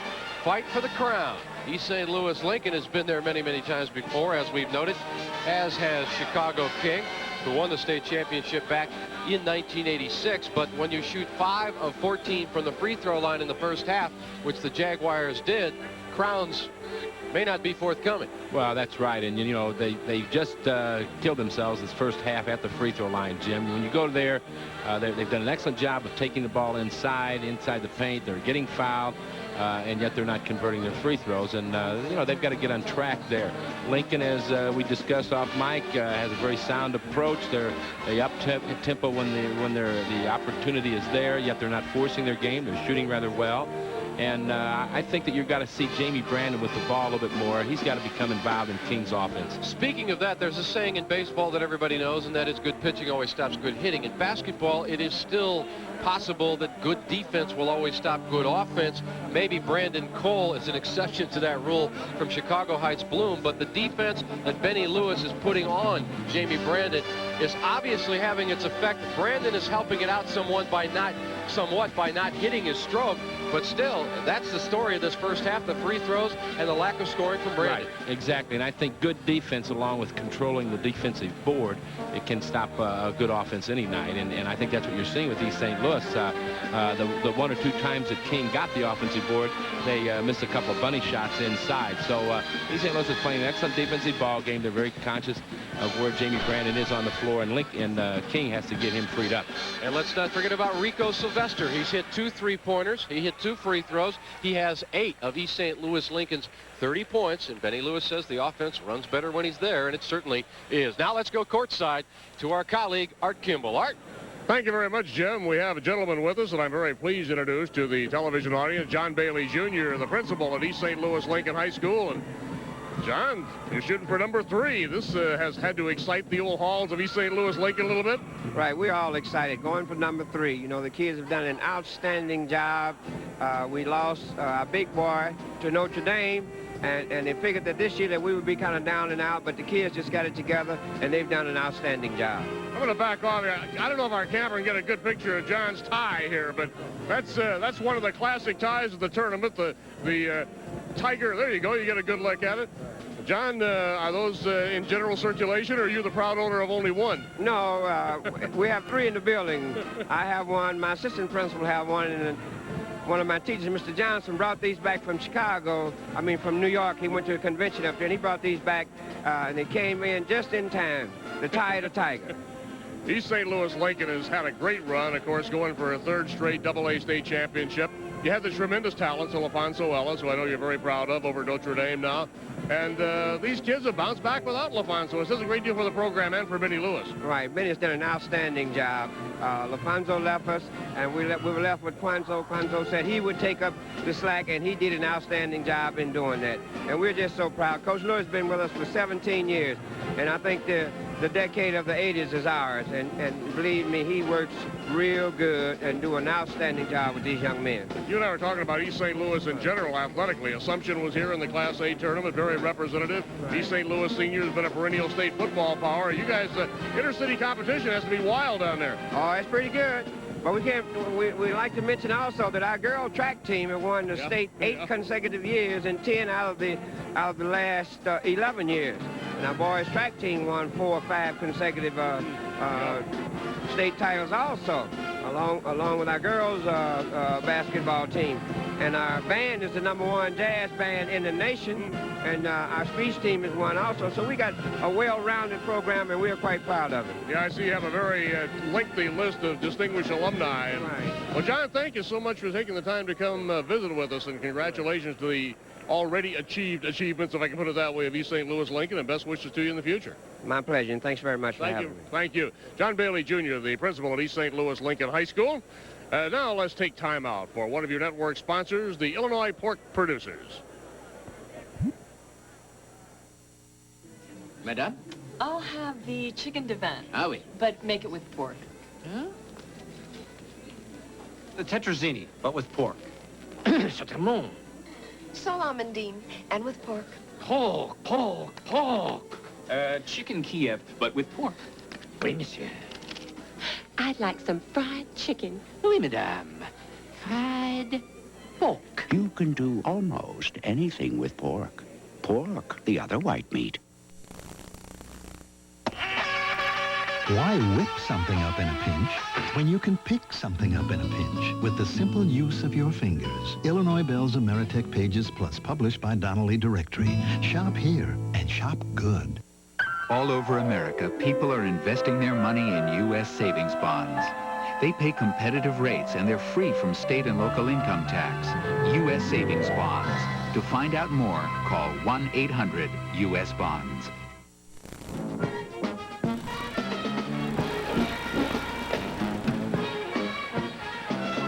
fight for the crown. East St. Louis Lincoln has been there many, many times before, as we've noted, as has Chicago King, who won the state championship back in 1986. But when you shoot 5 of 14 from the free throw line in the first half, which the Jaguars did, crowns may not be forthcoming. Well, that's right. And, you know, they just killed themselves this first half at the free throw line, Jim. When you go there, they've done an excellent job of taking the ball inside the paint. They're getting fouled. and yet they're not converting their free throws. And, you know, they've got to get on track there. Lincoln, as we discussed off mic, has a very sound approach. They up tempo when the opportunity is there, yet they're not forcing their game. They're shooting rather well. And I think that you've got to see Jamie Brandon with the ball a little bit more. He's got to become involved in King's offense. Speaking of that, there's a saying in baseball that everybody knows, and that is good pitching always stops good hitting. In basketball, it is still possible that good defense will always stop good offense. Maybe Brandon Cole is an exception to that rule from Chicago Heights Bloom, but the defense that Benny Lewis is putting on Jamie Brandon is obviously having its effect. Brandon is helping it out somewhat by not hitting his stroke, but still, that's the story of this first half, the free throws and the lack of scoring from Brandon. Right, exactly, and I think good defense along with controlling the defensive board, it can stop a good offense any night, and I think that's what you're seeing with East St. Louis. The one or two times that King got the offensive board, they missed a couple of bunny shots inside. So East St. Louis is playing an excellent defensive ball game. They're very conscious of where Jamie Brandon is on the floor, and King has to get him freed up. And let's not forget about Rico Sylvester. He's hit 2 3-pointers. He hit 2 free throws. He has 8 of East St. Louis Lincoln's 30 points, and Benny Lewis says the offense runs better when he's there, and it certainly is. Now let's go courtside to our colleague, Art Kimball. Art? Thank you very much, Jim. We have a gentleman with us, and I'm very pleased to introduce to the television audience, John Bailey, Jr., the principal at East St. Louis Lincoln High School. And John, you're shooting for number 3. This has had to excite the old halls of East St. Louis Lincoln a little bit. Right, we're all excited going for number 3. You know, the kids have done an outstanding job. We lost our big boy to Notre Dame, and they figured that this year that we would be kind of down and out, but the kids just got it together, and they've done an outstanding job. I'm going to back off here. I don't know if our camera can get a good picture of John's tie here, but that's one of the classic ties of the tournament, the Tiger. There you go. You get a good look at it. John, are those in general circulation, or are you the proud owner of only one? No, we have 3 in the building. I have one. My assistant principal have one, and one of my teachers, Mr. Johnson, brought these back from from New York. He went to a convention up there, and he brought these back, and they came in just in time. The tie of the Tiger. East St. Louis Lincoln has had a great run, of course, going for a 3rd straight AA state championship. You have the tremendous talents of LaFonso Ellis, who I know you're very proud of, over Notre Dame now. And these kids have bounced back without LaFonso. It does a great deal for the program and for Benny Lewis. Right. Benny's done an outstanding job. LaFonso left us, and we were left with Cuonzo. Cuonzo said he would take up the slack, and he did an outstanding job in doing that. And we're just so proud. Coach Lewis has been with us for 17 years, and I think the decade of the 80s is ours. And believe me, he works real good and do an outstanding job with these young men. You and I were talking about East St. Louis in general athletically. Assumption was here in the Class A tournament, very representative. Right. East St. Louis senior has been a perennial state football power. You guys, intercity competition has to be wild down there. Oh, it's pretty good. But we like to mention also that our girl track team have won the state 8 consecutive years and 10 out of the last 11 years. And our boys track team won 4 or 5 consecutive state titles also, along with our girls basketball team. And our band is the #1 jazz band in the nation, and our speech team is one also. So we got a well-rounded program, and we're quite proud of it. Yeah, I see you have a very lengthy list of distinguished alumni. Right. Well, John, thank you so much for taking the time to come visit with us, and congratulations to the already achieved achievements, if I can put it that way, of East St. Louis Lincoln, and best wishes to you in the future. My pleasure, and thanks very much for having me. Thank you. John Bailey, Jr., the principal at East St. Louis Lincoln High School. Now let's take time out for one of your network sponsors, the Illinois Pork Producers. Madame? I'll have the chicken divin. Ah oui. But make it with pork. Huh? The tetrazzini, but with pork. Certainement. Salamandine, and with pork. Pork, pork, pork. Chicken Kiev, but with pork. Oui, monsieur. I'd like some fried chicken. Oui, madame. Fried pork. You can do almost anything with pork. Pork, the other white meat. Why whip something up in a pinch when you can pick something up in a pinch with the simple use of your fingers? Illinois Bell's Ameritech Pages Plus, published by Donnelly Directory. Shop here and shop good. All over America, people are investing their money in U.S. savings bonds. They pay competitive rates and they're free from state and local income tax. U.S. Savings Bonds. To find out more, call 1-800-US-BONDS.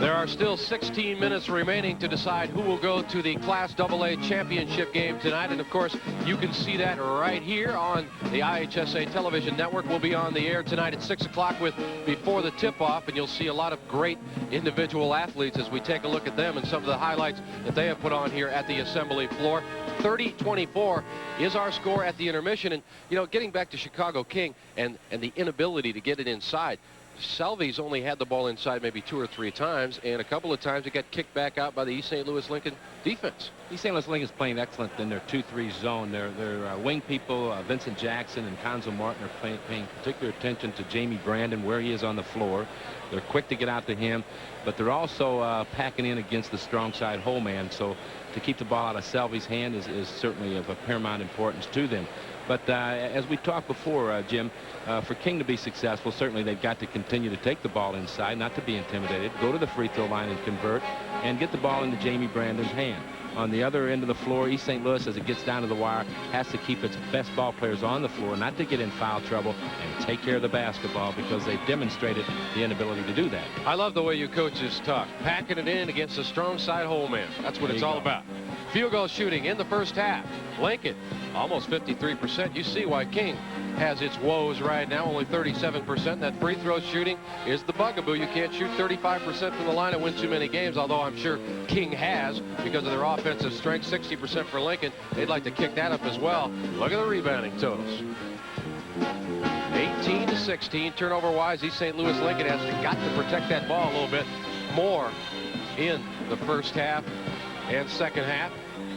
There are still 16 minutes remaining to decide who will go to the Class AA championship game tonight. And of course, you can see that right here on the IHSA television network. We'll be on the air tonight at 6 o'clock with Before the Tip-Off, and you'll see a lot of great individual athletes as we take a look at them and some of the highlights that they have put on here at the assembly floor. 30-24 is our score at the intermission. And, you know, getting back to Chicago King and the inability to get it inside, Selvie's only had the ball inside maybe 2 or 3 times, and a couple of times it got kicked back out by the East St. Louis Lincoln defense. East St. Louis Lincoln's playing excellent in their 2-3 zone. Their wing people, Vincent Jackson and Cuonzo Martin, are paying particular attention to Jamie Brandon, where he is on the floor. They're quick to get out to him, but they're also packing in against the strong side hole man. So to keep the ball out of Selvie's hand is certainly of a paramount importance to them. But as we talked before, Jim, for King to be successful, certainly they've got to continue to take the ball inside, not to be intimidated, go to the free throw line and convert, and get the ball into Jamie Brandon's hand. On the other end of the floor, East St. Louis, as it gets down to the wire, has to keep its best ball players on the floor, not to get in foul trouble, and take care of the basketball, because they've demonstrated the inability to do that. I love the way you coaches talk. Packing it in against a strong side hole man. That's what it's all about. Field goal shooting in the first half. Lincoln, almost 53%. You see why King has its woes right now, only 37%. That free throw shooting is the bugaboo. You can't shoot 35% from the line and win too many games, although I'm sure King has because of their offensive strength. 60% for Lincoln. They'd like to kick that up as well. Look at the rebounding totals. 18-16, turnover-wise. East St. Louis Lincoln has got to protect that ball a little bit more in the first half and second half.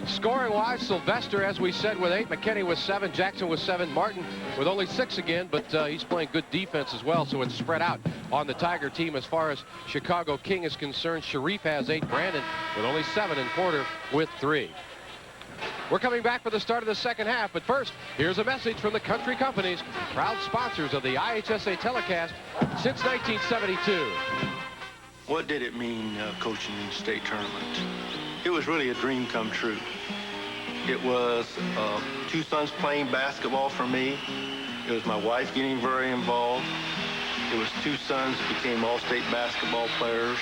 Scoring-wise, Sylvester, as we said, with 8. McKinney with 7. Jackson with 7. Martin with only 6 again, but he's playing good defense as well, so it's spread out on the Tiger team. As far as Chicago King is concerned, Shareef has 8. Brandon with only 7, and Porter with 3. We're coming back for the start of the second half, but first, here's a message from the country companies, proud sponsors of the IHSA telecast since 1972. What did it mean coaching in the state tournament? It was really a dream come true. It was 2 sons playing basketball for me. It was my wife getting very involved. It was 2 sons that became all-state basketball players.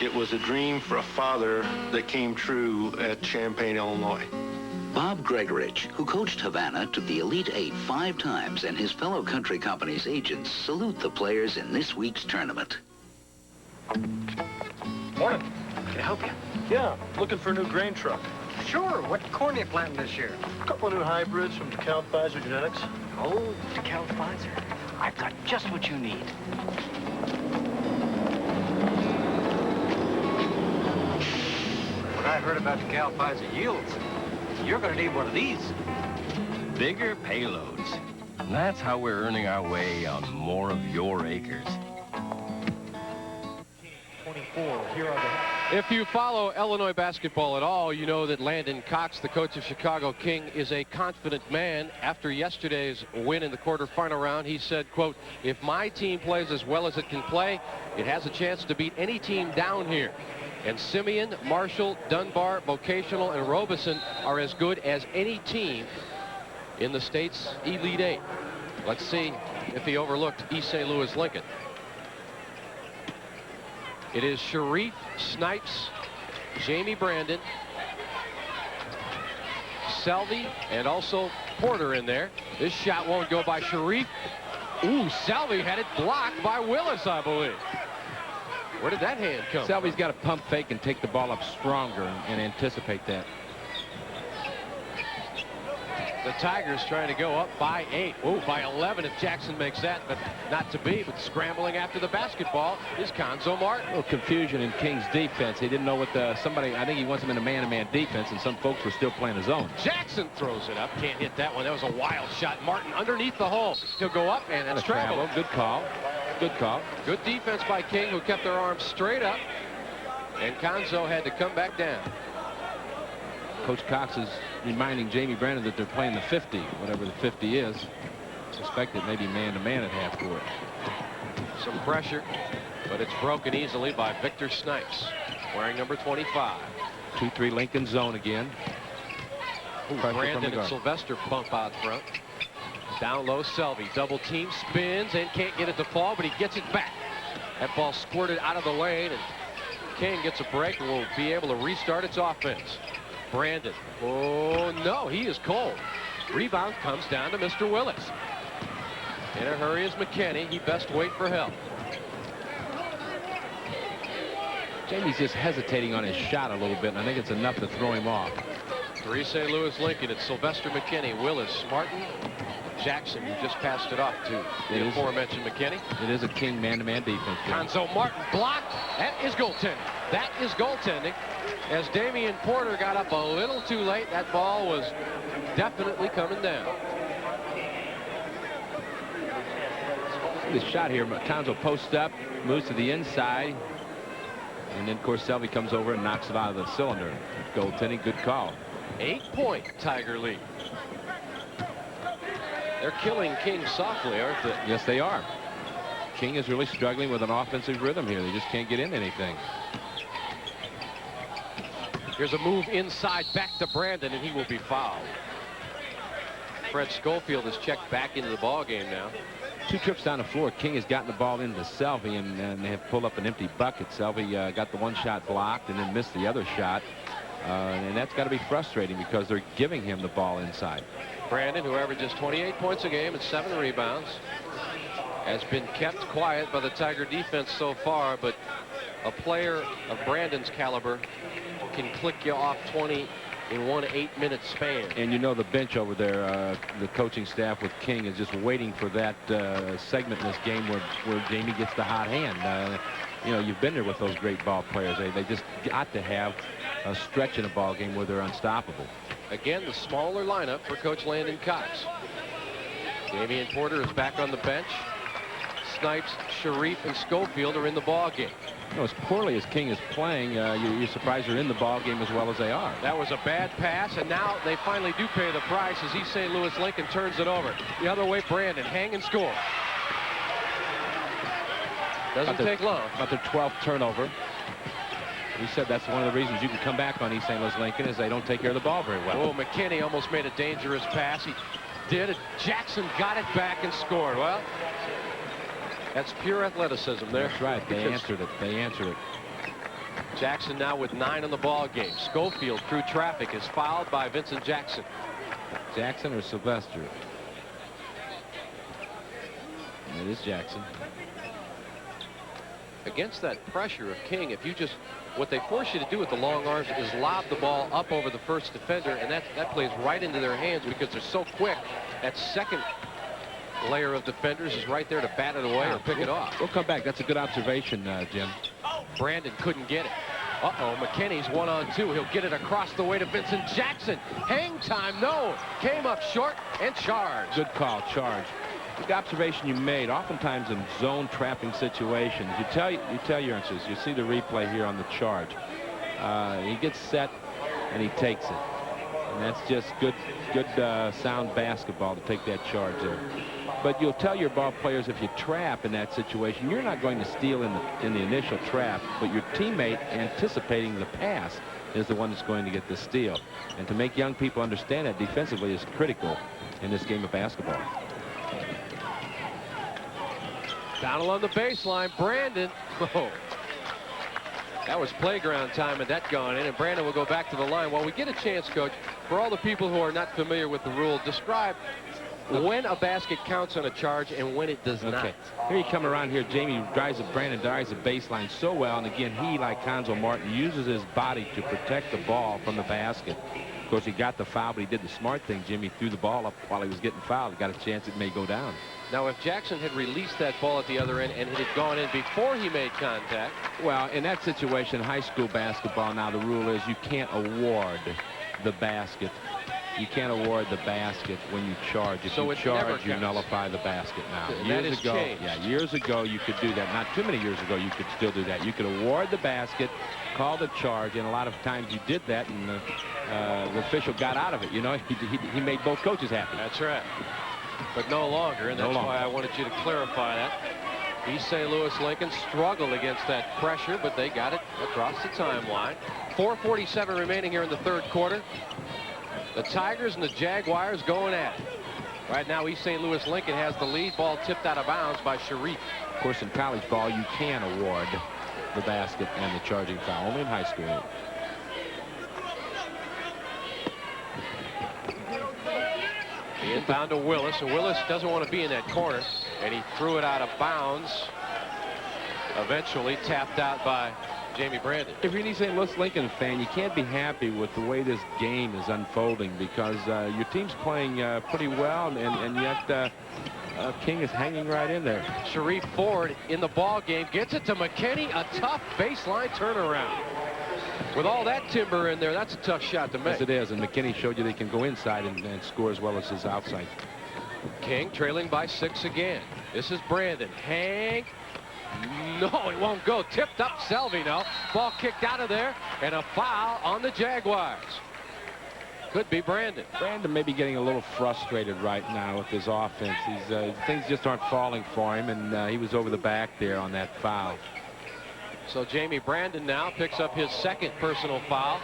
It was a dream for a father that came true at Champaign, Illinois. Bob Gregorich, who coached Havana to the Elite 8 5 times, and his fellow country company's agents salute the players in this week's tournament. Morning. Can I help you? Yeah, looking for a new grain truck. Sure. What corn are you planting this year? A couple of new hybrids from DeKalb Pfizer Genetics. Oh, DeKalb Pfizer. I've got just what you need. When I heard about DeKalb Pfizer yields, you're going to need one of these. Bigger payloads. And that's how we're earning our way on more of your acres. 24, here are the... If you follow Illinois basketball at all, you know that Landon Cox, the coach of Chicago King, is a confident man. After yesterday's win in the quarterfinal round, he said, quote, if my team plays as well as it can play, it has a chance to beat any team down here. And Simeon, Marshall, Dunbar, Vocational, and Robeson are as good as any team in the state's Elite 8. Let's see if he overlooked East St. Louis Lincoln. It is Shareef, Snipes, Jamie Brandon, Selvie, and also Porter in there. This shot won't go by Shareef. Ooh, Selvie had it blocked by Willis, I believe. Where did that hand come from? Selvie's got to pump fake and take the ball up stronger and anticipate that. The Tigers trying to go up by 8. Oh, by 11 if Jackson makes that, but not to be. But scrambling after the basketball is Cuonzo Martin. A little confusion in King's defense. He didn't know what somebody, I think he wants him in a man-to-man defense, and some folks were still playing his own. Jackson throws it up. Can't hit that one. That was a wild shot. Martin underneath the hole. He'll go up, and that's travel. Good call. Good call. Good defense by King, who kept their arms straight up. And Cuonzo had to come back down. Coach Cox is reminding Jamie Brandon that they're playing the 50, whatever the 50 is. Suspect it may be man-to-man at half court. Some pressure. But it's broken easily by Victor Snipes, wearing number 25. 2-3 Lincoln zone again. Brandon and Sylvester bump out front. Down low, Selvie double team, spins and can't get it to fall, but he gets it back. That ball squirted out of the lane, and King gets a break and will be able to restart its offense. Brandon, oh no, he is cold. Rebound comes down to Mr. Willis. In a hurry is McKinney. He best wait for help. Jamie's just hesitating on his shot a little bit, and I think it's enough to throw him off. 3 St. Louis Lincoln. It's Sylvester McKinney, Willis, Martin, Jackson, who just passed it off to the aforementioned McKinney. It is a King man-to-man defense. Cuonzo Martin blocked. That is goaltending. That is goaltending. As Damian Porter got up a little too late, that ball was definitely coming down. This shot here, Cuonzo posts up, moves to the inside, and then of course Selvie comes over and knocks it out of the cylinder. Goaltending, good call. 8-point Tiger lead. They're killing King softly, aren't they? Yes, they are. King is really struggling with an offensive rhythm here. They just can't get into anything. Here's a move inside, back to Brandon, and he will be fouled. Fred Schofield is checked back into the ball game now. 2 trips down the floor. King has gotten the ball into Selvie, and they have pulled up an empty bucket. Selvie got the one shot blocked and then missed the other shot. And that's got to be frustrating because they're giving him the ball inside. Brandon, who averages 28 points a game and 7 rebounds, has been kept quiet by the Tiger defense so far, but a player of Brandon's caliber can click you off 20 in 1 8-minute span. And you know the bench over there, the coaching staff with King is just waiting for that segment in this game where Jamie gets the hot hand. You know, you've been there with those great ball players. They just got to have a stretch in a ball game where they're unstoppable. Again, the smaller lineup for Coach Landon Cox. Damian Porter is back on the bench. Snipes, Shareef, and Schofield are in the ball game. You know, as poorly as King is playing, you're surprised they're in the ball game as well as they are. That was a bad pass, and now they finally do pay the price as East St. Louis Lincoln turns it over. The other way, Brandon, hang and score. Doesn't take long. About their 12th turnover. We said that's one of the reasons you can come back on East St. Louis Lincoln is they don't take care of the ball very well. Oh, McKinney almost made a dangerous pass. He did. Jackson got it back and scored. Well, that's pure athleticism there. That's right. They answered it. They answered it. Jackson now with 9 on the ball game. Schofield through traffic is fouled by Vincent Jackson. Jackson or Sylvester? It is Jackson. Against that pressure of King, if you just, what they force you to do with the long arms is lob the ball up over the first defender, and that plays right into their hands because they're so quick. That second layer of defenders is right there to bat it away or pick it off. We'll come back. That's a good observation, Jim. Brandon couldn't get it. Uh-oh, McKinney's 1-on-2. He'll get it across the way to Vincent Jackson. Hang time, no. Came up short and charged. Good call, charge. Good observation you made. Oftentimes in zone trapping situations, you tell your answers. You see the replay here on the charge. He gets set and he takes it, and that's just good sound basketball to take that charge there. But you'll tell your ball players if you trap in that situation, you're not going to steal in the initial trap, but your teammate anticipating the pass is the one that's going to get the steal. And to make young people understand that defensively is critical in this game of basketball. Down along the baseline, Brandon. Oh, that was playground time, and that gone in, and Brandon will go back to the line. Well, we get a chance, Coach, for all the people who are not familiar with the rule, describe when a basket counts on a charge and when it does not. Here you come around here. Jamie Brandon drives the baseline so well, and again, he, like Cuonzo Martin, uses his body to protect the ball from the basket. Of course, he got the foul, but he did the smart thing. Jimmy threw the ball up while he was getting fouled. He got a chance it may go down. Now, if Jackson had released that ball at the other end and it had gone in before he made contact. Well, in that situation, high school basketball, now the rule is you can't award the basket. You can't award the basket when you charge. If you charge, you nullify the basket now. Years ago, you could do that. Not too many years ago, you could still do that. You could award the basket, call the charge, and a lot of times you did that, and the official got out of it. You know, he made both coaches happy. That's right. But no longer, and that's why I wanted you to clarify that. East St. Louis Lincoln struggled against that pressure, but they got it across the timeline. 4:47 remaining here in the third quarter. The Tigers and the Jaguars going at it. Right now, East St. Louis Lincoln has the lead. Ball tipped out of bounds by Shareef. Of course, in college ball, you can award the basket and the charging foul. Only in high school. Inbound to Willis, and Willis doesn't want to be in that corner, and he threw it out of bounds. Eventually tapped out by Jamie Brandon. If you're an East St. Louis Lincoln fan, you can't be happy with the way this game is unfolding, because your team's playing pretty well, and yet King is hanging right in there. Shareef Ford in the ball game gets it to McKinney. A tough baseline turnaround. With all that timber in there, that's a tough shot to make. Yes, it is, and McKinney showed you they can go inside and score as well as his outside. King trailing by 6 again. This is Brandon. Hang. No, it won't go. Tipped up Selvie now. Ball kicked out of there, and a foul on the Jaguars. Could be Brandon. Brandon may be getting a little frustrated right now with his offense. Things just aren't falling for him, and he was over the back there on that foul. So Jamie Brandon now picks up his second personal foul.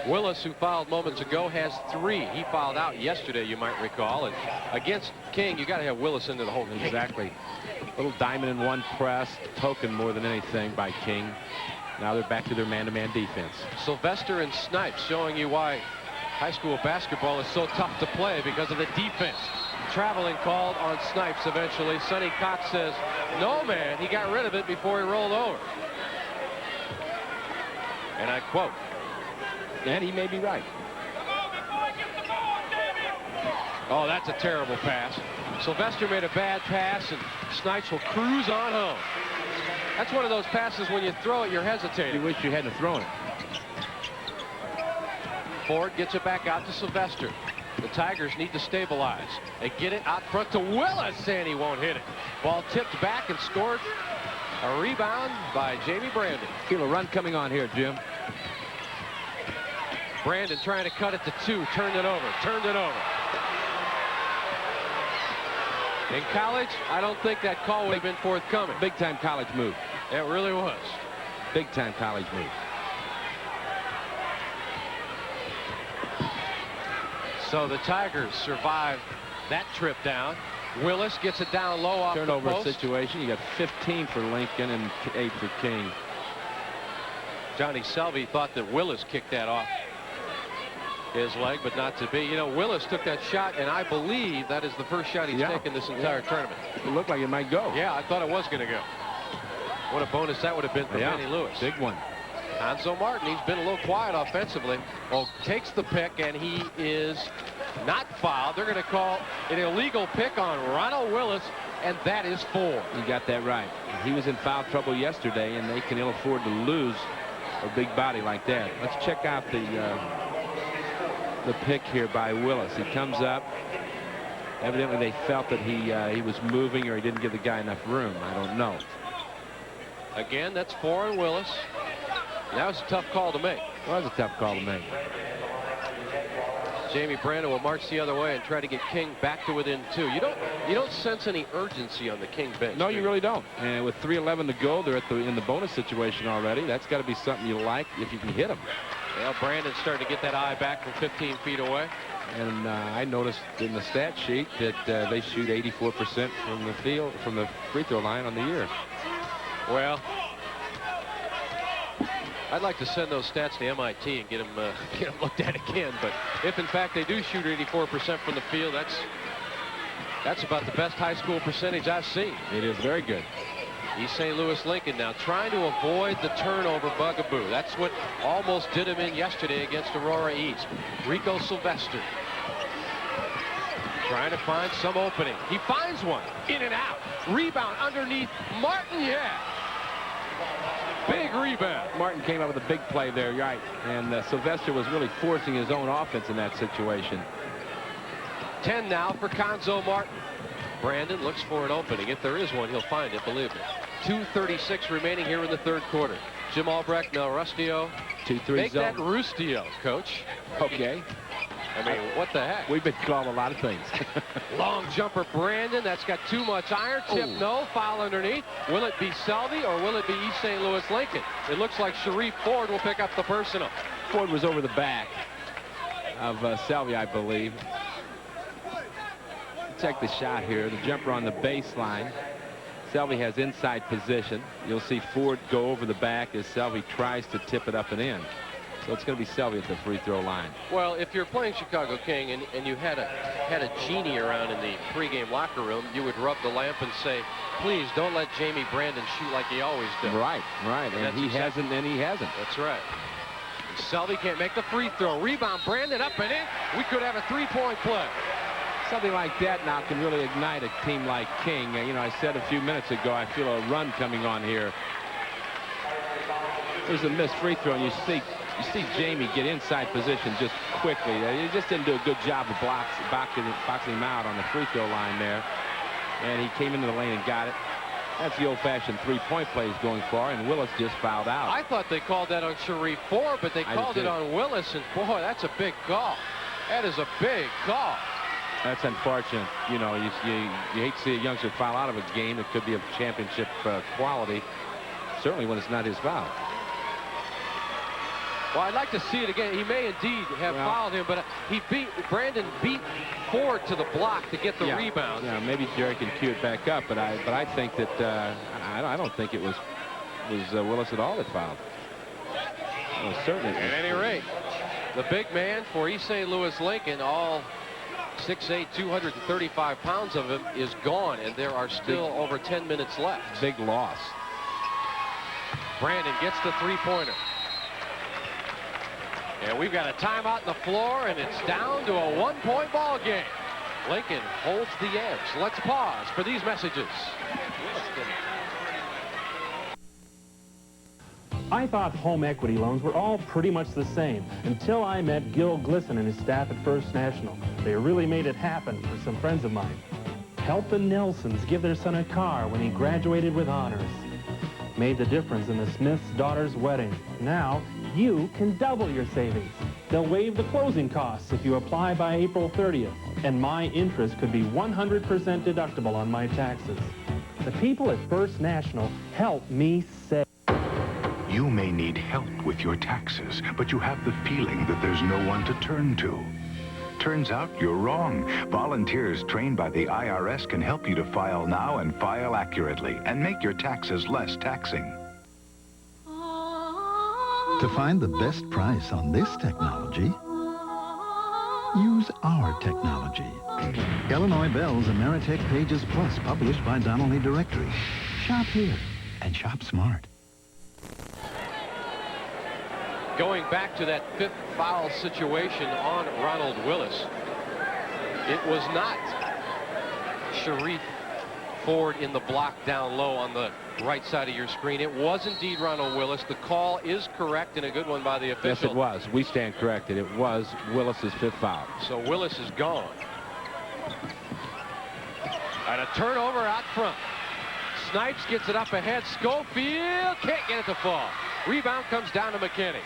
Willis, who fouled moments ago, has 3. He fouled out yesterday, you might recall. And against King, you got to have Willis into the whole game. Exactly. Little diamond in one press, token more than anything by King. Now they're back to their man-to-man defense. Sylvester and Snipes showing you why high school basketball is so tough to play, because of the defense. Traveling called on Snipes eventually. Sonny Cox says, no, man, he got rid of it before he rolled over. And I quote. And he may be right. Oh, that's a terrible pass. Sylvester made a bad pass, and Snipes will cruise on home. That's one of those passes when you throw it, you're hesitating. You wish you hadn't thrown it. Ford gets it back out to Sylvester. The Tigers need to stabilize. They get it out front to Willis, and he won't hit it. Ball tipped back and scored. A rebound by Jamie Brandon. Feel a run coming on here, Jim. Brandon trying to cut it to 2. Turned it over. Turned it over. In college, I don't think that call would have been forthcoming. Big-time college move. It really was. Big-time college move. So the Tigers survive that trip down. Willis gets it down low off the turnover post. situation. You got 15 for Lincoln and 8 for King. Johnny Selvie thought that Willis kicked that off his leg, but not to be. You know, Willis took that shot, and I believe that is the first shot he's taken this entire tournament. It looked like it might go. Yeah, I thought it was going to go. What a bonus that would have been for Benny Lewis. Big one. Cuonzo Martin, he's been a little quiet offensively. Well, takes the pick, and he is not fouled. They're going to call an illegal pick on Ronald Willis, and that is 4. You got that right. He was in foul trouble yesterday, and they can ill afford to lose a big body like that. Let's check out the pick here by Willis. He comes up. Evidently, they felt that he was moving, or he didn't give the guy enough room. I don't know. Again, that's 4 on Willis. That was a tough call to make. It was a tough call to make. Jamie Brandon will march the other way and try to get King back to within 2. You don't sense any urgency on the King bench. No, you really don't. And with 3:11 to go, they're in the bonus situation already. That's got to be something you like if you can hit them. Well, Brandon's starting to get that eye back from 15 feet away. And I noticed in the stat sheet that they shoot 84% from the field, from the free throw line on the year. Well, I'd like to send those stats to MIT and get them looked at again. But if, in fact, they do shoot 84% from the field, that's about the best high school percentage I've seen. It is very good. East St. Louis Lincoln now trying to avoid the turnover bugaboo. That's what almost did him in yesterday against Aurora East. Rico Sylvester trying to find some opening. He finds one. In and out. Rebound underneath Martin. Yeah. Big rebound. Martin came up with a big play there, right. And Sylvester was really forcing his own offense in that situation. 10 now for Cuonzo Martin. Brandon looks for an opening. If there is one, he'll find it, believe me. 2:36 remaining here in the third quarter. Jim Albrecht, Mel Rustio. 2-3 Make zone. that Rustio, coach. Okay. I mean, what the heck? We've been called a lot of things. Long jumper Brandon. That's got too much iron. Tip no. Foul underneath. Will it be Selvie or will it be East St. Louis Lincoln? It looks like Shareef Ford will pick up the personal. Ford was over the back of Selvie, I believe. Check the shot here. The jumper on the baseline. Selvie has inside position. You'll see Ford go over the back as Selvie tries to tip it up and in. So it's going to be Selvie at the free throw line. Well, if you're playing Chicago King and you had a genie around in the pregame locker room, you would rub the lamp and say, please don't let Jamie Brandon shoot like he always does. Right. And he hasn't, and he hasn't. That's right. Selvie can't make the free throw. Rebound, Brandon up and in. We could have a three-point play. Something like that now can really ignite a team like King. You know, I said a few minutes ago, I feel a run coming on here. There's a missed free throw, and you see Jamie get inside position just quickly. He just didn't do a good job of boxing him out on the free throw line there. And he came into the lane and got it. That's the old-fashioned three-point plays going for, and Willis just fouled out. I thought they called that on Shareef Ford, but they called it on Willis, and boy, that's a big call. That is a big call. That's unfortunate. You know, you hate to see a youngster foul out of a game that could be of championship quality, certainly when it's not his foul. Well, I'd like to see it again. He may indeed have fouled him, but Brandon beat Ford to the block to get the rebound. Yeah, maybe Jerry can cue it back up, but I think that I don't think it was Willis at all that fouled. Well, certainly. At any rate, the big man for East St. Louis Lincoln, all 6'8", 235 pounds of him, is gone, and there are still over 10 minutes left. Big loss. Brandon gets the three-pointer. And we've got a timeout on the floor, and it's down to a one-point ball game. Lincoln holds the edge. Let's pause for these messages. I thought home equity loans were all pretty much the same until I met Gil Glisson and his staff at First National. They really made it happen for some friends of mine. Helped the Nelsons give their son a car when he graduated with honors. Made the difference in the Smith's daughter's wedding. Now, you can double your savings. They'll waive the closing costs if you apply by April 30th, and my interest could be 100% deductible on my taxes. The people at First National help me save. You may need help with your taxes, but you have the feeling that there's no one to turn to. Turns out you're wrong. Volunteers trained by the IRS can help you to file now and file accurately and make your taxes less taxing. To find the best price on this technology, use our technology. Illinois Bell's Ameritech Pages Plus, published by Donnelly Directory. Shop here and shop smart. Going back to that fifth foul situation on Ronald Willis, it was not Shareef Ford in the block down low on the right side of your screen. It was indeed Ronald Willis. The call is correct and a good one by the official. Yes, it was. We stand corrected. It was Willis's fifth foul. So Willis is gone. And a turnover out front. Snipes gets it up ahead. Schofield can't get it to fall. Rebound comes down to McKinney.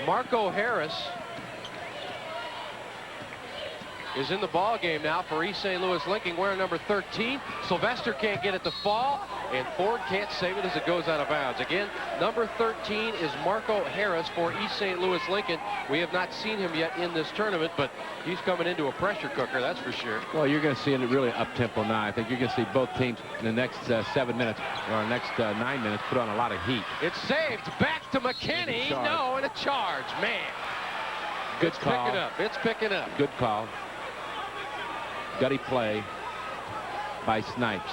Marco Harris is in the ball game now for East St. Louis Lincoln, wearing number 13. Sylvester can't get it to fall, and Ford can't save it as it goes out of bounds. Again, number 13 is Marco Harris for East St. Louis Lincoln. We have not seen him yet in this tournament, but he's coming into a pressure cooker, that's for sure. Well, you're going to see it really up-tempo now. I think you're going to see both teams in the next 7 minutes, or next 9 minutes, put on a lot of heat. It's saved. Back to McKinney. No, and a charge. Man. Good call. It's picking up. It's picking up. Good call. Gutty play by Snipes.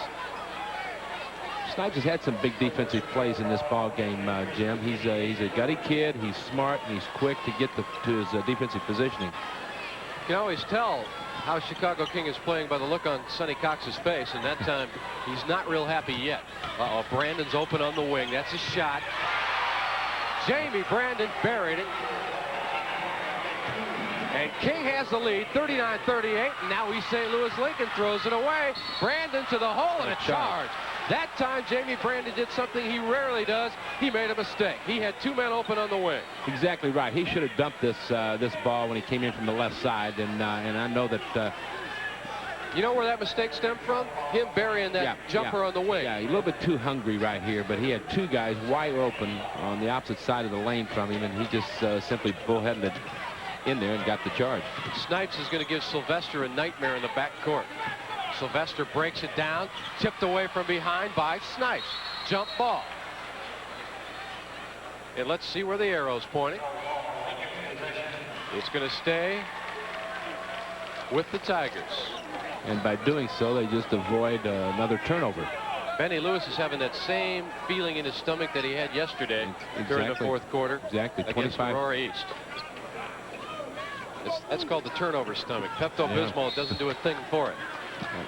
Snipes has had some big defensive plays in this ball game, Jim. He's a gutty kid. He's smart and he's quick to get to his defensive positioning. You can always tell how Chicago King is playing by the look on Sonny Cox's face, and that time he's not real happy yet. Uh-oh, Brandon's open on the wing. That's a shot. Jamie Brandon buried it. And King has the lead, 39-38. And now East St. Louis Lincoln throws it away. Brandon to the hole and a charge. That time, Jamie Brandon did something he rarely does. He made a mistake. He had 2 men open on the wing. Exactly right. He should have dumped this this ball when he came in from the left side, and I know that. You know where that mistake stemmed from? Him burying that jumper on the wing. Yeah, a little bit too hungry right here, but he had 2 guys wide open on the opposite side of the lane from him, and he just simply bullheaded it in there and got the charge. Snipes is going to give Sylvester a nightmare in the backcourt. Sylvester breaks it down, tipped away from behind by Snipes. Jump ball. And let's see where the arrow's pointing. It's going to stay with the Tigers. And by doing so, they just avoid another turnover. Benny Lewis is having that same feeling in his stomach that he had yesterday during the 4th quarter. Exactly. Against 25. Aurora East. That's called the turnover stomach. Pepto-Bismol doesn't do a thing for it.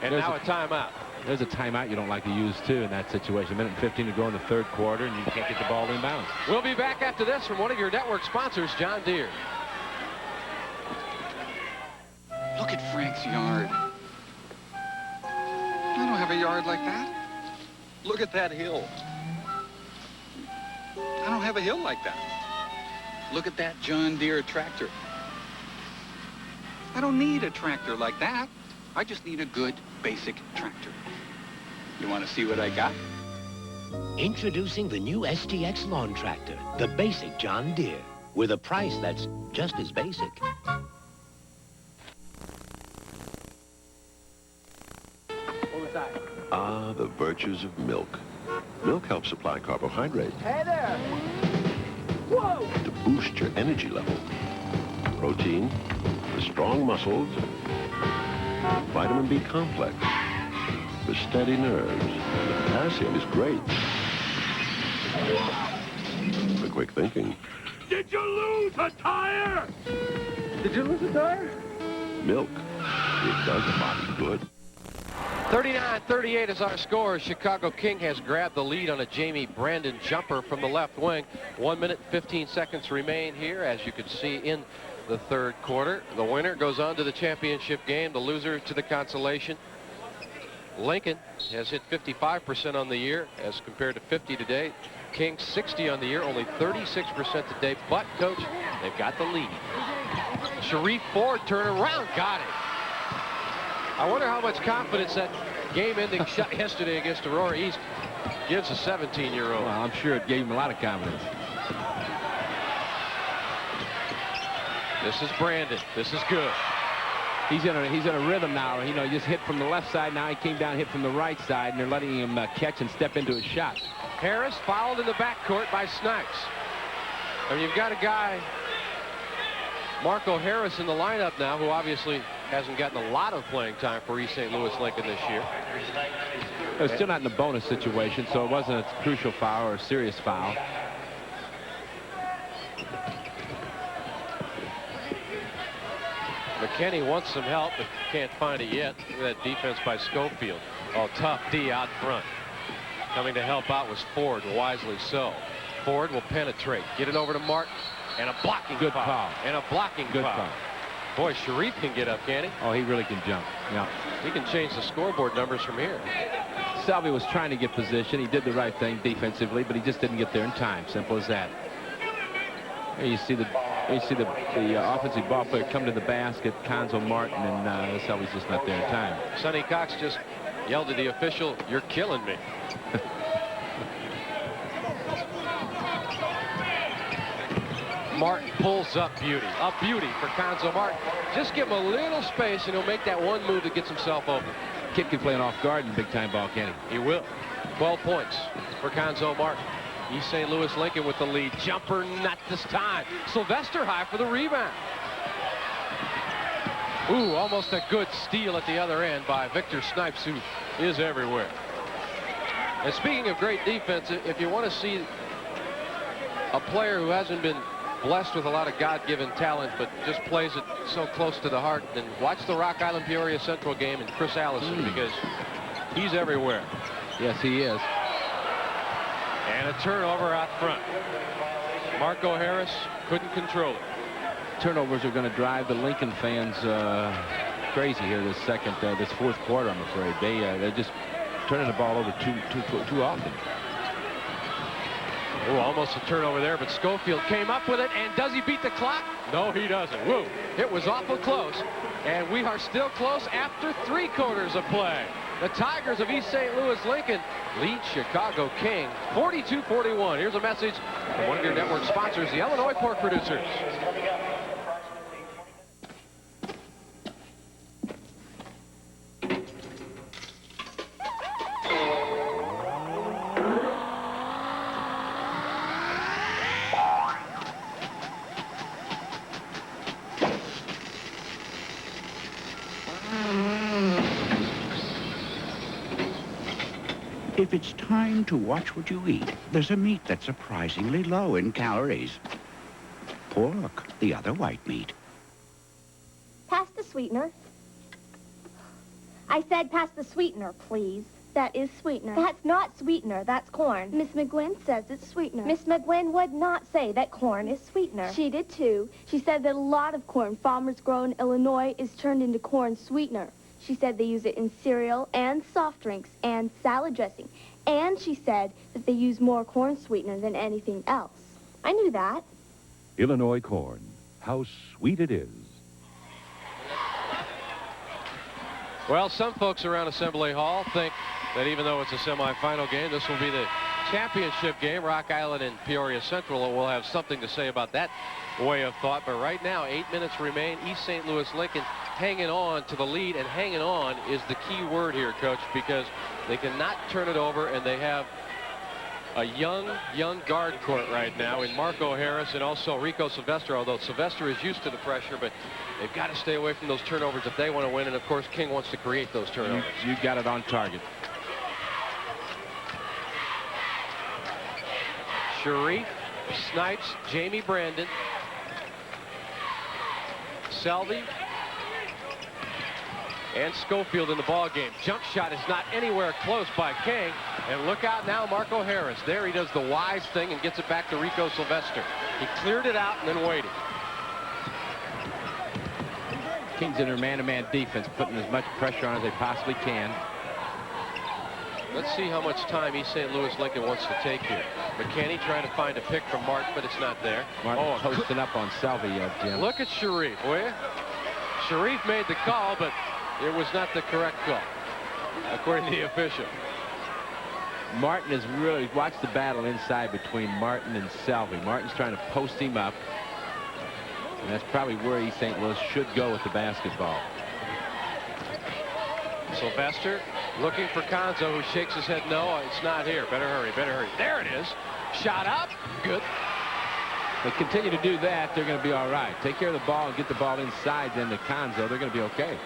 And now a timeout. There's a timeout you don't like to use, too, in that situation. A minute and 15 to go in the 3rd quarter, and you can't get the ball inbounds. We'll be back after this from one of your network sponsors, John Deere. Look at Frank's yard. I don't have a yard like that. Look at that hill. I don't have a hill like that. Look at that John Deere tractor. I don't need a tractor like that. I just need a good, basic tractor. You want to see what I got? Introducing the new STX lawn tractor, the basic John Deere, with a price that's just as basic. Ah, the virtues of milk. Milk helps supply carbohydrates Hey there! Whoa! to boost your energy level. Protein for strong muscles. Vitamin B complex for steady nerves. And the potassium is great for quick thinking. Did you lose a tire? Did you lose a tire? Milk. It does the body good. 39-38 is our score. Chicago King has grabbed the lead on a Jamie Brandon jumper from the left wing. 1 minute, 15 seconds remain here, as you can see in the 3rd quarter. The winner goes on to the championship game, the loser to the consolation. Lincoln has hit 55% on the year as compared to 50 today. King 60 on the year, only 36% today. But, Coach, they've got the lead. Shareef Ford turn around, got it. I wonder how much confidence that game-ending shot yesterday against Aurora East gives a 17-year-old. Well, I'm sure it gave him a lot of confidence. This is Brandon. This is good. He's in a rhythm now. You know, he just hit from the left side. Now he came down, hit from the right side, and they're letting him catch and step into his shot. Harris fouled in the backcourt by Snipes. And you've got a guy, Marco Harris, in the lineup now, who obviously hasn't gotten a lot of playing time for East St. Louis Lincoln this year. They're still not in the bonus situation, so it wasn't a crucial foul or a serious foul. McKinney wants some help, but can't find it yet. Look at that defense by Schofield. Oh, tough D out front. Coming to help out was Ford, wisely so. Ford will penetrate. Get it over to Martin. And a blocking Good foul. call. And a blocking Good foul. call. Boy, Shareef can get up, can he? Oh, he really can jump. Yeah. He can change the scoreboard numbers from here. Selvie was trying to get position. He did the right thing defensively, but he just didn't get there in time. Simple as that. Here you see the offensive ball player come to the basket, Cuonzo, Martin, and Selvie's just not there in time. Sonny Cox just yelled at the official, "You're killing me." Martin pulls up beauty. A beauty for Cuonzo Martin. Just give him a little space and he'll make that one move that gets himself open. Kid can play an off guard in big-time ball, can he? He will. 12 points for Cuonzo Martin. East St. Louis Lincoln with the lead. Jumper not this time. Sylvester high for the rebound. Ooh, almost a good steal at the other end by Victor Snipes, who is everywhere. And speaking of great defense, if you want to see a player who hasn't been blessed with a lot of God-given talent, but just plays it so close to the heart, then watch the Rock Island Peoria Central game and Chris Allison, because he's everywhere. Yes, he is. And a turnover out front. Marco Harris couldn't control it. Turnovers are going to drive the Lincoln fans crazy here this 4th quarter, I'm afraid. They're just turning the ball over too often. Oh, almost a turnover there, but Schofield came up with it, and does he beat the clock? No, he doesn't. Whoa, it was awful close, and we are still close after 3 quarters of play. The Tigers of East St. Louis Lincoln lead Chicago King 42-41. Here's a message from one of your network sponsors, the Illinois Pork Producers. If it's time to watch what you eat, there's a meat that's surprisingly low in calories. Pork, the other white meat. Pass the sweetener. I said pass the sweetener, please. That is sweetener. That's not sweetener. That's corn. Miss McGuinn says it's sweetener. Miss McGuinn would not say that corn is sweetener. She did, too. She said that a lot of corn farmers grow in Illinois is turned into corn sweetener. She said they use it in cereal and soft drinks and salad dressing. And she said that they use more corn sweetener than anything else. I knew that. Illinois corn. How sweet it is. Well, some folks around Assembly Hall think that even though it's a semifinal game, this will be the championship game. Rock Island and Peoria Central will have something to say about that way of thought. But right now, 8 minutes remain. East St. Louis Lincoln hanging on to the lead, and hanging on is the key word here, Coach, because they cannot turn it over, and they have a young guard court right now in Marco Harris and also Rico Sylvester, although Sylvester is used to the pressure, but they've got to stay away from those turnovers if they want to win, and of course King wants to create those turnovers. You got it on target. Shareef, Snipes, Jamie Brandon, Selvie, and Schofield in the ball game. Jump shot is not anywhere close by King. And look out now, Marco Harris. There he does the wise thing and gets it back to Rico Sylvester. He cleared it out and then waited. King's in their man-to-man defense, putting as much pressure on as they possibly can. Let's see how much time East St. Louis Lincoln wants to take here. McKinney trying to find a pick from Martin, but it's not there. Martin posting up on Selvie, Jim. Look at Shareef, will you? Shareef made the call, but it was not the correct call, according to the official. Martin has really watched the battle inside between Martin and Selvie. Martin's trying to post him up, and that's probably where East St. Louis should go with the basketball. Sylvester looking for Cuonzo, who shakes his head no, it's not here. Better hurry, better hurry. There it is. Shot up. Good. They continue to do that, they're going to be all right. Take care of the ball and get the ball inside, then to Cuonzo, they're going to be okay.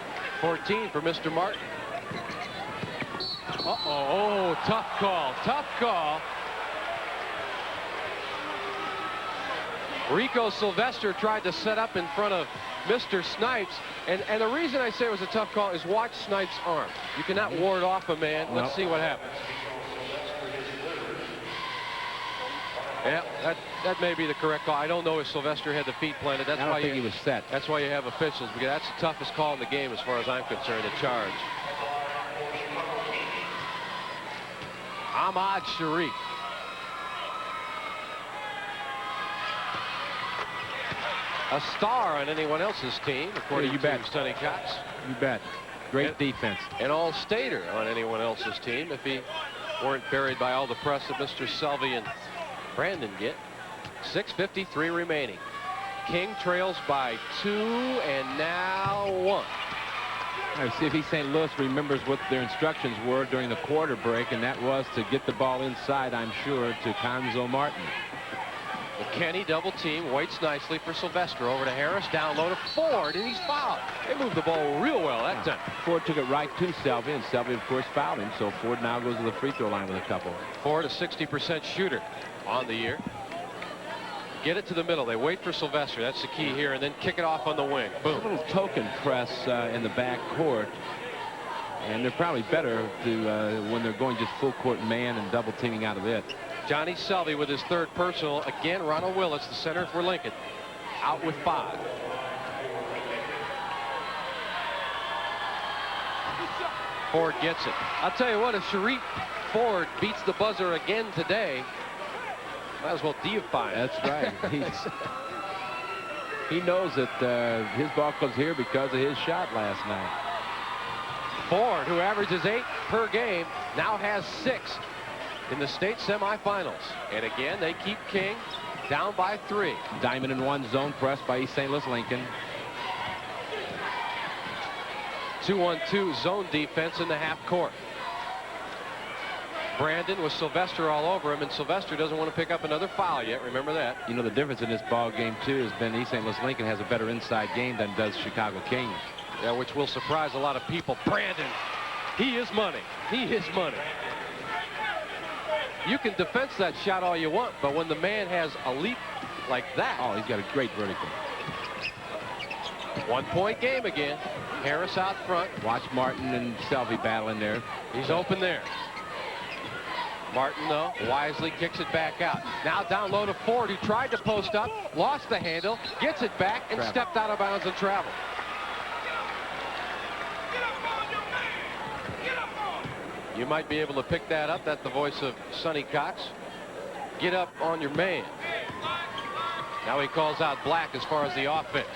14 for Mr. Martin. Oh, tough call, tough call. Rico Sylvester tried to set up in front of Mr. Snipes, and the reason I say it was a tough call is watch Snipes' arm. You cannot ward off a man. Let's see what happens. Yeah, that may be the correct call. I don't know if Sylvester had the feet planted. That's why he was set. That's why you have officials, because that's the toughest call in the game as far as I'm concerned, a charge. Ahmad Shareef. A star on anyone else's team, according to Sonny Cox. You bet. Great defense. An all-stater on anyone else's team if he weren't buried by all the press that Mr. Selvie and Brandon get. 6:53 remaining. King trails by 2 and now 1. Let's see if East St. Louis remembers what their instructions were during the quarter break, and that was to get the ball inside, I'm sure, to Cuonzo Martin. McKinney double team, waits nicely for Sylvester. Over to Harris, down low to Ford, and he's fouled. They moved the ball real well that time. Ford took it right to Selvie, and Selvie, of course, fouled him. So Ford now goes to the free throw line with a couple. Ford, a 60% shooter on the year. Get it to the middle. They wait for Sylvester. That's the key here, and then kick it off on the wing. Boom. A little token press in the back court. And they're probably better to when they're going just full court man and double teaming out of it. Johnny Selvie with his third personal. Again, Ronald Willis, the center for Lincoln, out with 5. Ford gets it. I'll tell you what, if Shareef Ford beats the buzzer again today, might as well deify him. That's right. He knows that his ball comes here because of his shot last night. Ford, who averages 8 per game, now has 6 in the state semifinals. And again, they keep King down by 3. Diamond in 1 zone press by East St. Louis Lincoln. 2-1-2 zone defense in the half court. Brandon with Sylvester all over him, and Sylvester doesn't want to pick up another foul yet. Remember that. You know, the difference in this ball game, too, has been East St. Louis Lincoln has a better inside game than does Chicago King. Yeah, which will surprise a lot of people. Brandon, he is money. He is money. You can defense that shot all you want, but when the man has a leap like that. Oh, he's got a great vertical. 1-point game again. Harris out front. Watch Martin and Selvie battling there. He's open there. Martin, though, wisely kicks it back out. Now down low to Ford, who tried to post up, lost the handle, gets it back, and stepped out of bounds and traveled. You might be able to pick that up. That's the voice of Sonny Cox. Get up on your man. Now he calls out Black as far as the offense.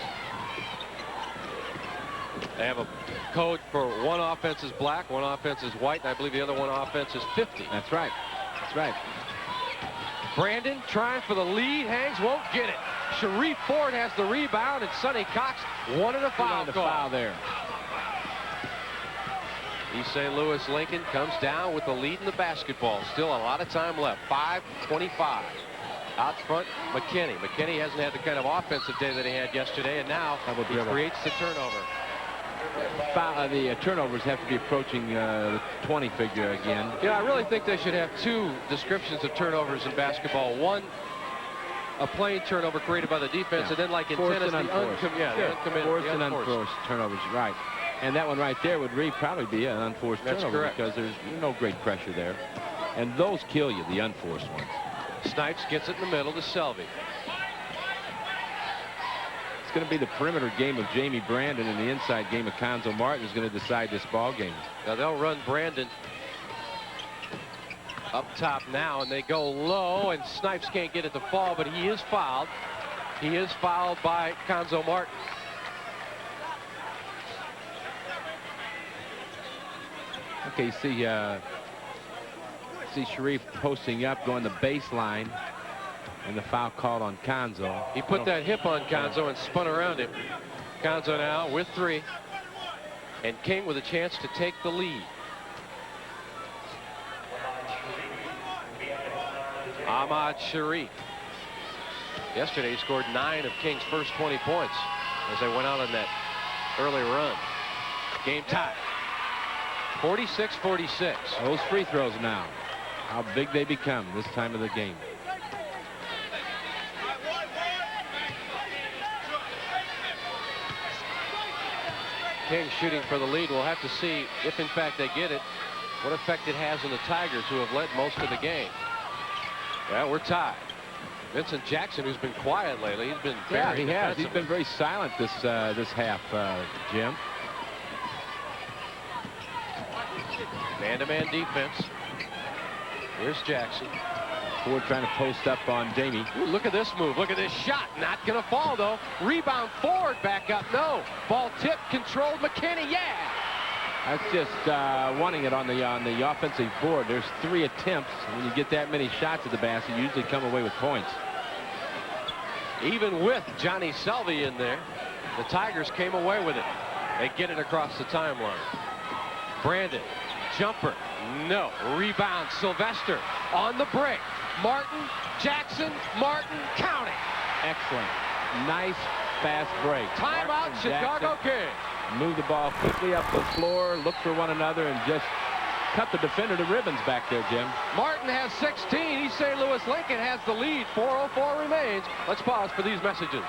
They have a code for one offense is black, one offense is white, and I believe the other one offense is 50. That's right. That's right. Brandon trying for the lead, hangs, won't get it. Shareef Ford has the rebound, and Sonny Cox wanted a foul call. Foul there. East St. Louis Lincoln comes down with the lead in the basketball. Still a lot of time left. 5:25. Out front, McKinney. McKinney hasn't had the kind of offensive day that he had yesterday, and now he creates the turnover. The turnovers have to be approaching the 20 figure again. Yeah, I really think they should have 2 descriptions of turnovers in basketball. One, a plain turnover created by the defense, and then like in tennis, the uncommitted. Forced and unforced turnovers, right. And that one right there would probably be an unforced turnover. Correct. Because there's no great pressure there. And those kill you, the unforced ones. Snipes gets it in the middle to Selvie. It's going to be the perimeter game of Jamie Brandon, and the inside game of Cuonzo Martin is going to decide this ball game. Now they'll run Brandon up top now, and they go low, and Snipes can't get it to fall, but he is fouled. He is fouled by Cuonzo Martin. Okay, see Shareef posting up, going the baseline, and the foul called on Cuonzo. He put that hip on Cuonzo and spun around him. Cuonzo now with 3, and King with a chance to take the lead. Ahmad Shareef. Yesterday he scored 9 of King's first 20 points as they went out on that early run. Game tie. 46-46. Those free throws now. How big they become this time of the game. King shooting for the lead. We'll have to see if in fact they get it, what effect it has on the Tigers, who have led most of the game. Well, we're tied. Vincent Jackson, who's been quiet lately, he's been very he has. He's been very silent this half, Jim. Man-to-man defense. Here's Jackson. Ford trying to post up on Jamie. Ooh, look at this move. Look at this shot. Not going to fall, though. Rebound Ford back up. No. Ball tip controlled. McKinney. Yeah. That's just wanting it on the offensive board. There's 3 attempts. When you get that many shots at the basket, you usually come away with points. Even with Johnny Selvie in there, the Tigers came away with it. They get it across the timeline. Brandon. Jumper. No. Rebound. Sylvester on the break. Martin, Jackson, Martin, counting. Excellent. Nice, fast break. Timeout, Chicago King. Move the ball quickly up the floor, look for one another, and just cut the defender to ribbons back there, Jim. Martin has 16. East St. Louis Lincoln has the lead. 4:04 remains. Let's pause for these messages.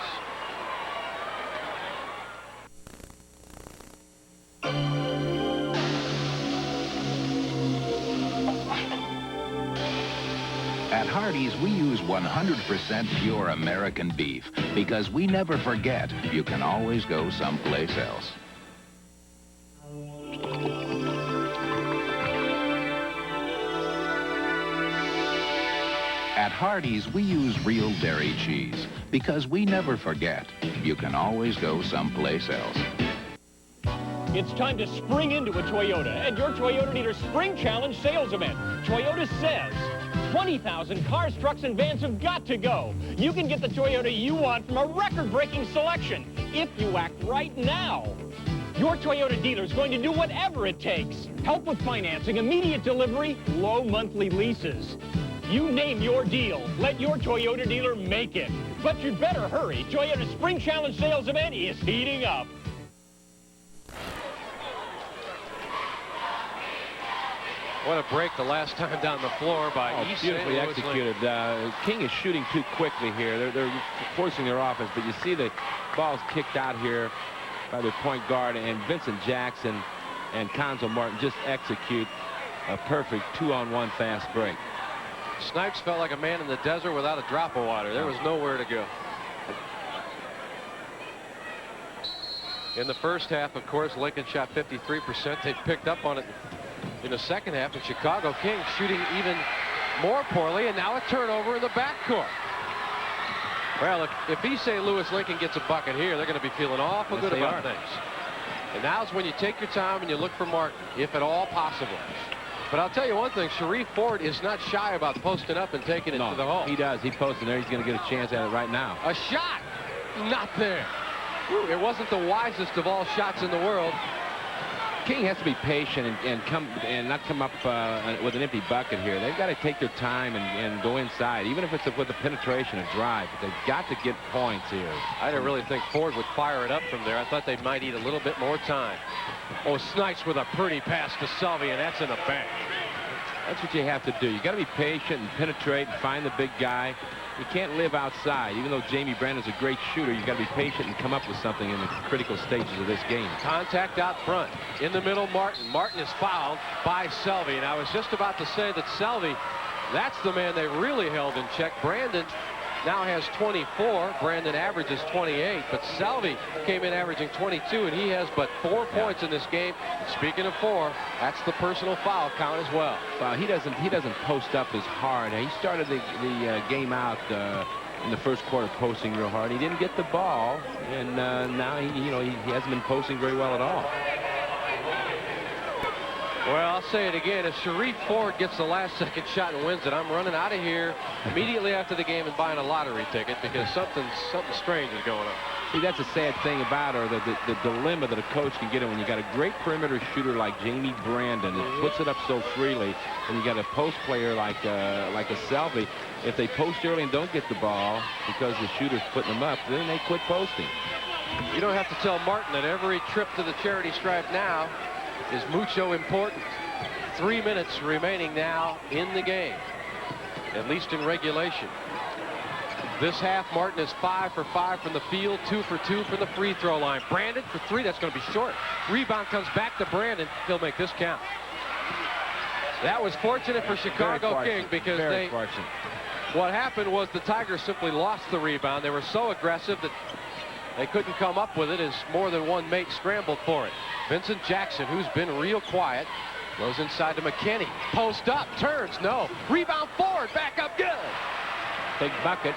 At Hardee's, we use 100% pure American beef because we never forget you can always go someplace else. At Hardee's, we use real dairy cheese because we never forget. You can always go someplace else. It's time to spring into a Toyota at your Toyota dealer Spring Challenge sales event. Toyota says 20,000 cars, trucks, and vans have got to go. You can get the Toyota you want from a record-breaking selection if you act right now. Your Toyota dealer is going to do whatever it takes. Help with financing, immediate delivery, low monthly leases. You name your deal. Let your Toyota dealer make it. But you'd better hurry. Toyota's Spring Challenge sales event is heating up. What a break the last time down the floor by East St. Beautifully Louis executed. King is shooting too quickly here. They're forcing their offense, but you see the ball's kicked out here by their point guard, and Vincent Jackson and Cuonzo Martin just execute a perfect 2-on-1 fast break. Snipes felt like a man in the desert without a drop of water. There was nowhere to go. In the first half, of course, Lincoln shot 53%. They picked up on it in the second half, and Chicago Kings shooting even more poorly, and now a turnover in the backcourt. Well, if East St. Louis Lincoln gets a bucket here, they're going to be feeling awful good about things. And now's when you take your time and you look for Martin, if at all possible. But I'll tell you one thing, Shareef Ford is not shy about posting up and taking it to the hole. He does. He posted there. He's going to get a chance at it right now. A shot! Not there. It wasn't the wisest of all shots in the world. King has to be patient and not come up with an empty bucket here. They've got to take their time and go inside, even if it's with a penetration, a drive. But they've got to get points here. I didn't really think Ford would fire it up from there. I thought they might need a little bit more time. Oh, Snipes with a pretty pass to Selvie, and that's in the bank. That's what you have to do. You got to be patient and penetrate and find the big guy. You can't live outside. Even though Jamie Brandon's a great shooter, you got to be patient and come up with something in the critical stages of this game. Contact out front. In the middle, Martin. Martin is fouled by Selvie. And I was just about to say that Selvie, that's the man they really held in check. Brandon now has 24. Brandon averages 28. But Selvie came in averaging 22, and he has but 4 points in this game. Speaking of 4, that's the personal foul count as well. He doesn't post up as hard. He started the game out in the first quarter posting real hard. He didn't get the ball, and now he hasn't been posting very well at all. Well, I'll say it again. If Shareef Ford gets the last-second shot and wins it, I'm running out of here immediately after the game and buying a lottery ticket because something strange is going on. See, that's a sad thing about her, the dilemma that a coach can get in when you got a great perimeter shooter like Jamie Brandon that puts it up so freely, and you got a post player like a Selvie. If they post early and don't get the ball because the shooter's putting them up, then they quit posting. You don't have to tell Martin that every trip to the charity stripe now is mucho important. 3 minutes remaining now in the game, at least in regulation. This half, Martin is 5 for 5 from the field, 2 for 2 from the free throw line. Brandon for 3, that's going to be short. Rebound comes back to Brandon. He'll make this count. That was fortunate for Chicago King because what happened was the Tigers simply lost the rebound. They were so aggressive that they couldn't come up with it as more than one mate scrambled for it. Vincent Jackson, who's been real quiet, goes inside to McKinney. Post up, turns, no. Rebound forward, back up, good. Big bucket.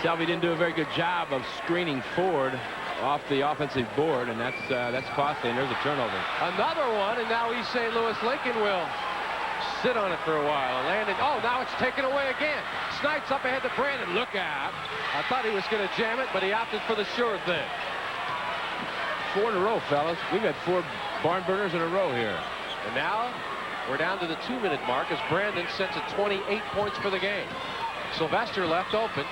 Selvie didn't do a very good job of screening Ford off the offensive board, and that's costly, and there's a turnover. Another one, and now East St. Louis Lincoln will sit on it for a while. Landed, oh, now it's taken away again. Snipes up ahead to Brandon. Look out. I thought he was going to jam it, but he opted for the sure thing. 4 in a row, fellas. We've had 4 barn burners in a row here. And now we're down to the 2-minute mark as Brandon sets at 28 points for the game. Sylvester left open,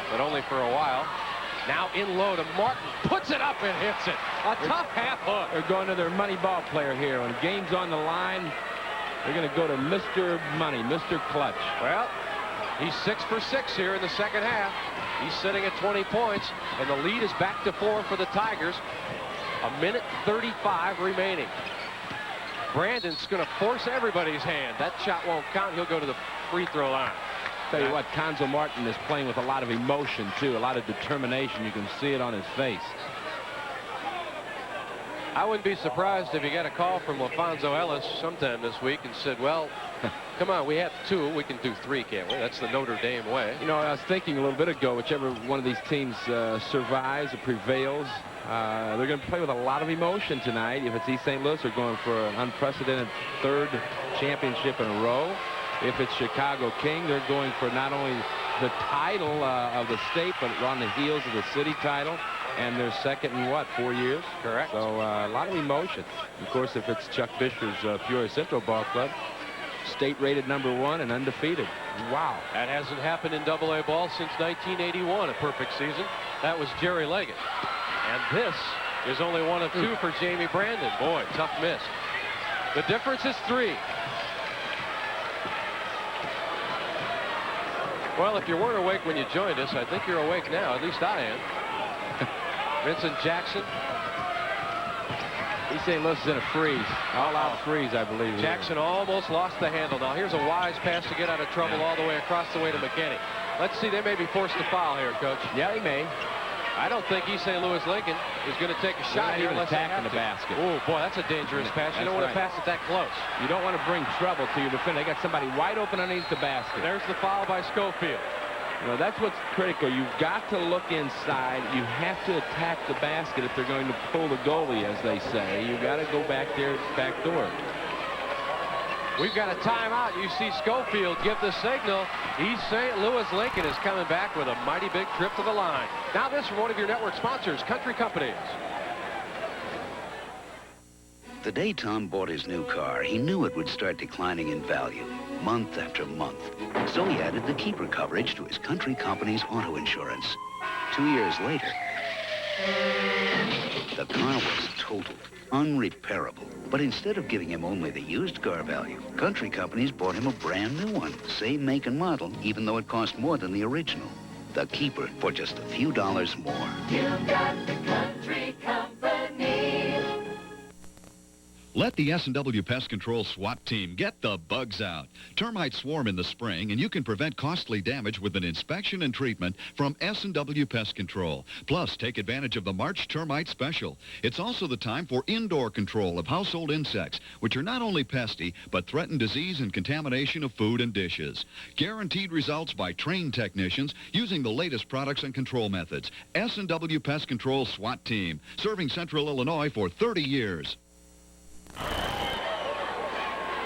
but only for a while. Now in low to Martin. Puts it up and hits it. A tough half hook. They're going to their money ball player here. When the game's on the line, they're going to go to Mr. Money, Mr. Clutch. Well, he's 6 for 6 here in the second half. He's sitting at 20 points, and the lead is back to 4 for the Tigers. 1:35 remaining. Brandon's going to force everybody's hand. That shot won't count. He'll go to the free throw line. Tell you what, Cuonzo Martin is playing with a lot of emotion, too, a lot of determination. You can see it on his face. I wouldn't be surprised if he got a call from LaFonso Ellis sometime this week and said, well, Come on, we have 2. We can do 3, can't we? That's the Notre Dame way. You know, I was thinking a little bit ago, whichever one of these teams survives or prevails, they're going to play with a lot of emotion tonight. If it's East St. Louis, they're going for an unprecedented 3rd championship in a row. If it's Chicago King, they're going for not only the title of the state, but on the heels of the city title. And they're second in, what, 4 years? Correct. So a lot of emotion. Of course, if it's Chuck Fisher's Peoria Central Ball Club, state rated #1 and undefeated. Wow. That hasn't happened in AA ball since 1981, a perfect season. That was Jerry Leggett. And this is only 1 of 2 for Jamie Brandon. Boy, tough miss. The difference is 3. Well, if you weren't awake when you joined us, I think you're awake now. At least I am. Vincent Jackson. East St. Louis is in a freeze. All-out freeze, I believe. Jackson almost lost the handle. Now, here's a wise pass to get out of trouble all the way across the way to McKinney. Let's see. They may be forced to foul here, Coach. Yeah, they may. I don't think East St. Louis Lincoln is going to take a shot here unless they have the basket. Oh, boy, that's a dangerous pass. You don't want to pass it that close. You don't want to bring trouble to your defender. They got somebody wide open underneath the basket. There's the foul by Schofield. You know, that's what's critical. You've got to look inside. You have to attack the basket if they're going to pull the goalie, as they say. You've got to go back there, back door. We've got a timeout. You see Schofield give the signal. East St. Louis Lincoln is coming back with a mighty big trip to the line. Now this from one of your network sponsors, Country Companies. The day Tom bought his new car, he knew it would start declining in value, month after month. So he added the keeper coverage to his Country Company's auto insurance. 2 years later, the car was totaled, unrepairable. But instead of giving him only the used car value, Country Companies bought him a brand new one, same make and model, even though it cost more than the original. The Keeper for just a few dollars more. You've got the Country Company. Let the S&W Pest Control SWAT team get the bugs out. Termites swarm in the spring, and you can prevent costly damage with an inspection and treatment from S&W Pest Control. Plus, take advantage of the March Termite Special. It's also the time for indoor control of household insects, which are not only pesty, but threaten disease and contamination of food and dishes. Guaranteed results by trained technicians using the latest products and control methods. S&W Pest Control SWAT team, serving Central Illinois for 30 years.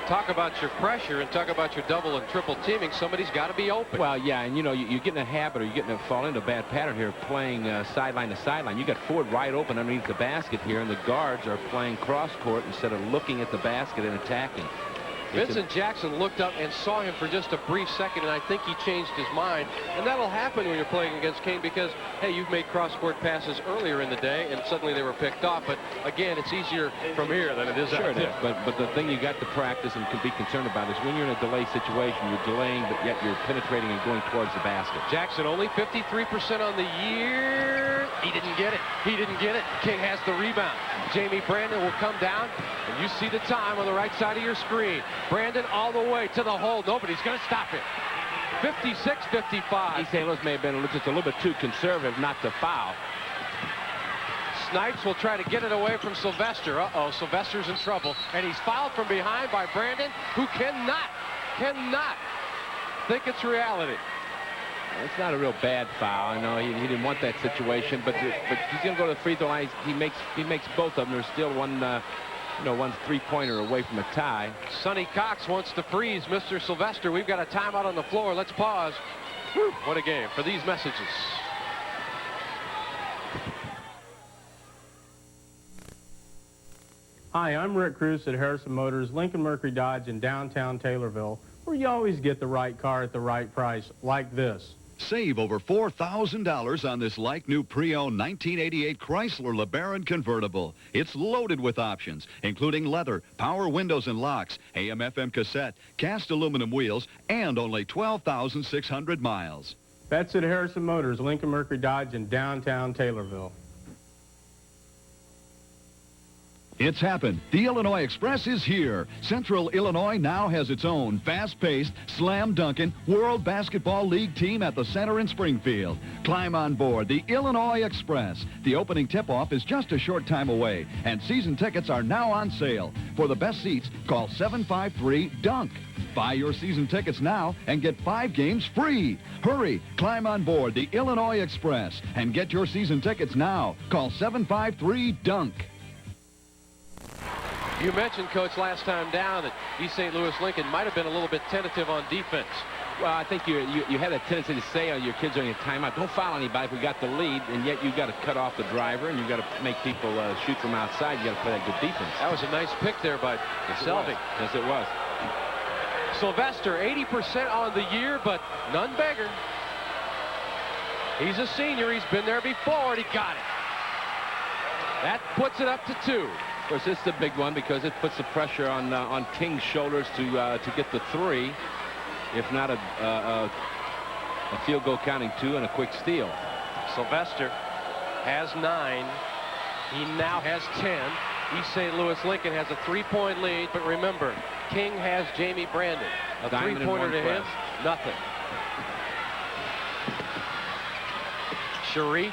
Talk about your pressure and talk about your double and triple teaming. Somebody's got to be open. Well, yeah, and you know, you get in a habit or you get in a fall into a bad pattern here playing sideline to sideline. You got Ford wide open underneath the basket here, and the guards are playing cross court instead of looking at the basket and attacking. Vincent Jackson looked up and saw him for just a brief second, and I think he changed his mind. And that'll happen when you're playing against Kane because, hey, you've made cross-court passes earlier in the day, and suddenly they were picked off. But, again, it's easier from here than it is out there. But the thing you got to practice and can be concerned about is when you're in a delay situation, you're delaying, but yet you're penetrating and going towards the basket. Jackson only 53% on the year. He didn't get it. He didn't get it. King has the rebound. Jamie Brandon will come down, and you see the time on the right side of your screen. Brandon all the way to the hole. Nobody's going to stop him. 56-55. East St. Louis may have been just a little bit too conservative not to foul. Snipes will try to get it away from Sylvester. Uh-oh, Sylvester's in trouble. And he's fouled from behind by Brandon, who cannot think it's reality. It's not a real bad foul. I know he didn't want that situation, but he's going to go to the free throw line. He makes both of them. There's still one three-pointer away from a tie. Sonny Cox wants to freeze Mr. Sylvester. We've got a timeout on the floor. Let's pause. Whew, what a game for these messages. Hi, I'm Rick Cruz at Harrison Motors, Lincoln Mercury Dodge in downtown Taylorville, where you always get the right car at the right price, like this. Save over $4,000 on this like-new pre-owned 1988 Chrysler LeBaron convertible. It's loaded with options, including leather, power windows and locks, AM/FM cassette, cast aluminum wheels, and only 12,600 miles. That's at Harrison Motors, Lincoln Mercury Dodge in downtown Taylorville. It's happened. The Illinois Express is here. Central Illinois now has its own fast-paced, slam-dunking World Basketball League team at the center in Springfield. Climb on board the Illinois Express. The opening tip-off is just a short time away, and season tickets are now on sale. For the best seats, call 753-DUNK. Buy your season tickets now and get 5 games free. Hurry, climb on board the Illinois Express and get your season tickets now. Call 753-DUNK. You mentioned, Coach, last time down that East St. Louis Lincoln might have been a little bit tentative on defense. Well, I think you have that tendency to say your kids are in a timeout, don't foul anybody if we got the lead, and yet you've got to cut off the driver, and you've got to make people shoot from outside. You've got to play that good defense. That was a nice pick there by Selvie. Yes, it was. Sylvester, 80% on the year, but none bigger. He's a senior. He's been there before, and he got it. That puts it up to 2. Of course, this is a big one because it puts the pressure on King's shoulders to get the 3, if not a field goal counting 2 and a quick steal. Sylvester has 9. He now has 10. East St. Louis Lincoln has a 3-point lead, but remember, King has Jamie Brandon. A 3-pointer to him, nothing. Shareef.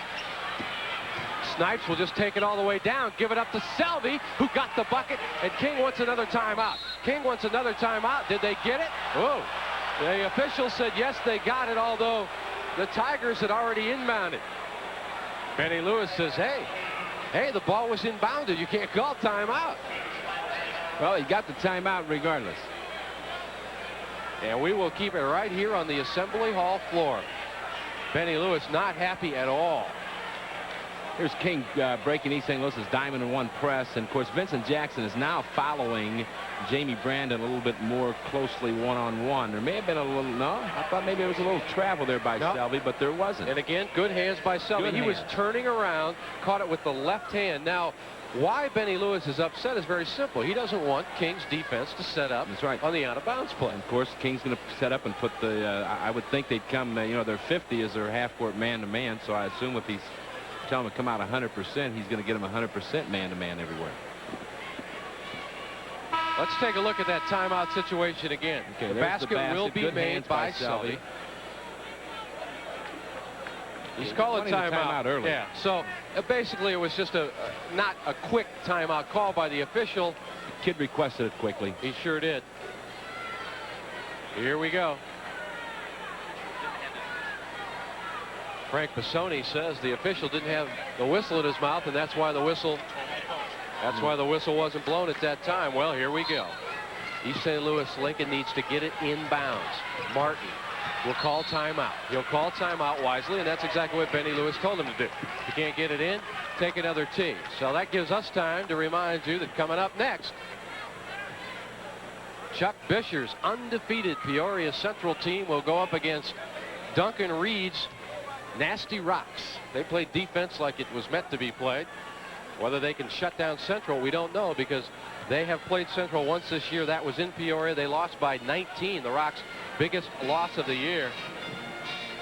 Snipes will just take it all the way down, give it up to Selvie, who got the bucket, and King wants another timeout. King wants another timeout. Did they get it? Whoa. The official said yes, they got it, although the Tigers had already inbounded. Benny Lewis says, hey, the ball was inbounded. You can't call timeout. Well, he got the timeout regardless. And we will keep it right here on the Assembly Hall floor. Benny Lewis not happy at all. Here's King breaking East St. Louis's diamond in 1 press. And, of course, Vincent Jackson is now following Jamie Brandon a little bit more closely one-on-one. There may have been a little, no, I thought maybe there was a little travel there by Selvie, but there wasn't. And, again, good hands by Selvie. He was turning around, caught it with the left hand. Now, why Benny Lewis is upset is very simple. He doesn't want King's defense to set up on the out-of-bounds play. And of course, King's going to set up and put the, I would think they'd come, their 50 is their half-court man-to-man, so I assume if he's telling him to come out 100%, he's going to get him 100% man-to-man everywhere. Let's take a look at that timeout situation again. Okay, the basket will be made by Selvie. He's calling timeout early. Yeah, so basically it was just not a quick timeout call by the official. The kid requested it quickly. He sure did. Here we go. Frank Pisoni says the official didn't have the whistle in his mouth, and that's why the whistle wasn't blown at that time. Well, here we go. East St. Louis Lincoln needs to get it inbounds. Martin will call timeout. He'll call timeout wisely, and that's exactly what Benny Lewis told him to do. If you can't get it in, take another tee. So that gives us time to remind you that coming up next, Chuck Bisher's undefeated Peoria Central team will go up against Duncan Reed's Nasty Rocks. They played defense like it was meant to be played. Whether they can shut down Central, we don't know, because they have played Central once this year. That was in Peoria. They lost by 19. The Rocks' biggest loss of the year.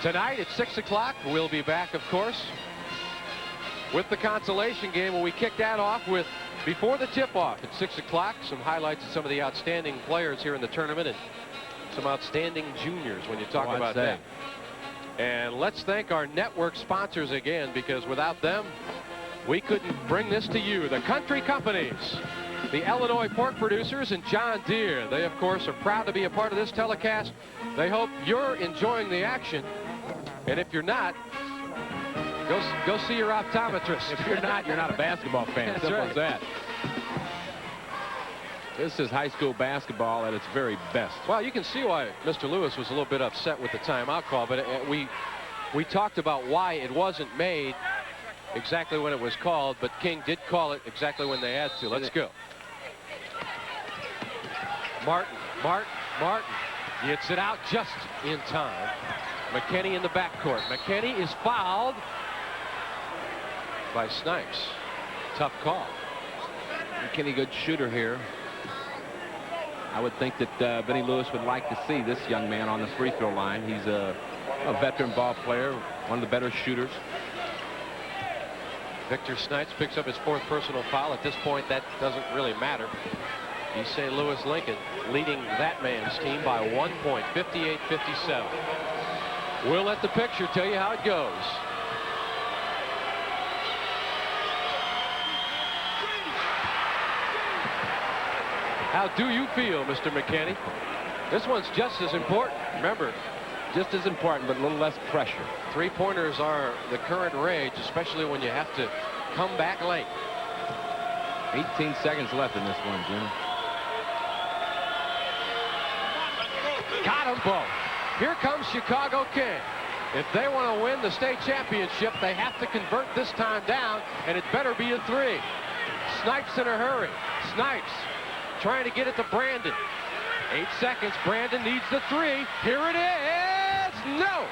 Tonight at 6 o'clock, we'll be back, of course, with the consolation game, when we kick that off with, before the tip-off at 6 o'clock, some highlights of some of the outstanding players here in the tournament and some outstanding juniors when you talk about that. And let's thank our network sponsors again, because without them, we couldn't bring this to you. The Country Companies, the Illinois Pork Producers, and John Deere. They, of course, are proud to be a part of this telecast. They hope you're enjoying the action. And if you're not, go see your optometrist. If you're not a basketball fan. Simple as that. This is high school basketball at its very best. Well, you can see why Mr. Lewis was a little bit upset with the timeout call, but we talked about why it wasn't made exactly when it was called, but King did call it exactly when they had to. Let's go. Martin gets it out just in time. McKinney in the backcourt. McKinney is fouled by Snipes. Tough call. McKinney, good shooter here. I would think that Benny Lewis would like to see this young man on the free throw line. He's a veteran ball player, one of the better shooters. Victor Snipes picks up his 4th personal foul. At this point, that doesn't really matter. East St. Louis Lincoln leading that man's team by 1 point, 58-57. We'll let the picture tell you how it goes. How do you feel, Mr. McKinney? This one's just as important. Remember, just as important, but a little less pressure. 3-pointers are the current rage, especially when you have to come back late. 18 seconds left in this one, Jim. Got them both. Here comes Chicago King. If they want to win the state championship, they have to convert this time down, and it better be a 3. Snipes in a hurry. Snipes trying to get it to Brandon. 8 seconds. Brandon needs the 3. Here it is. No.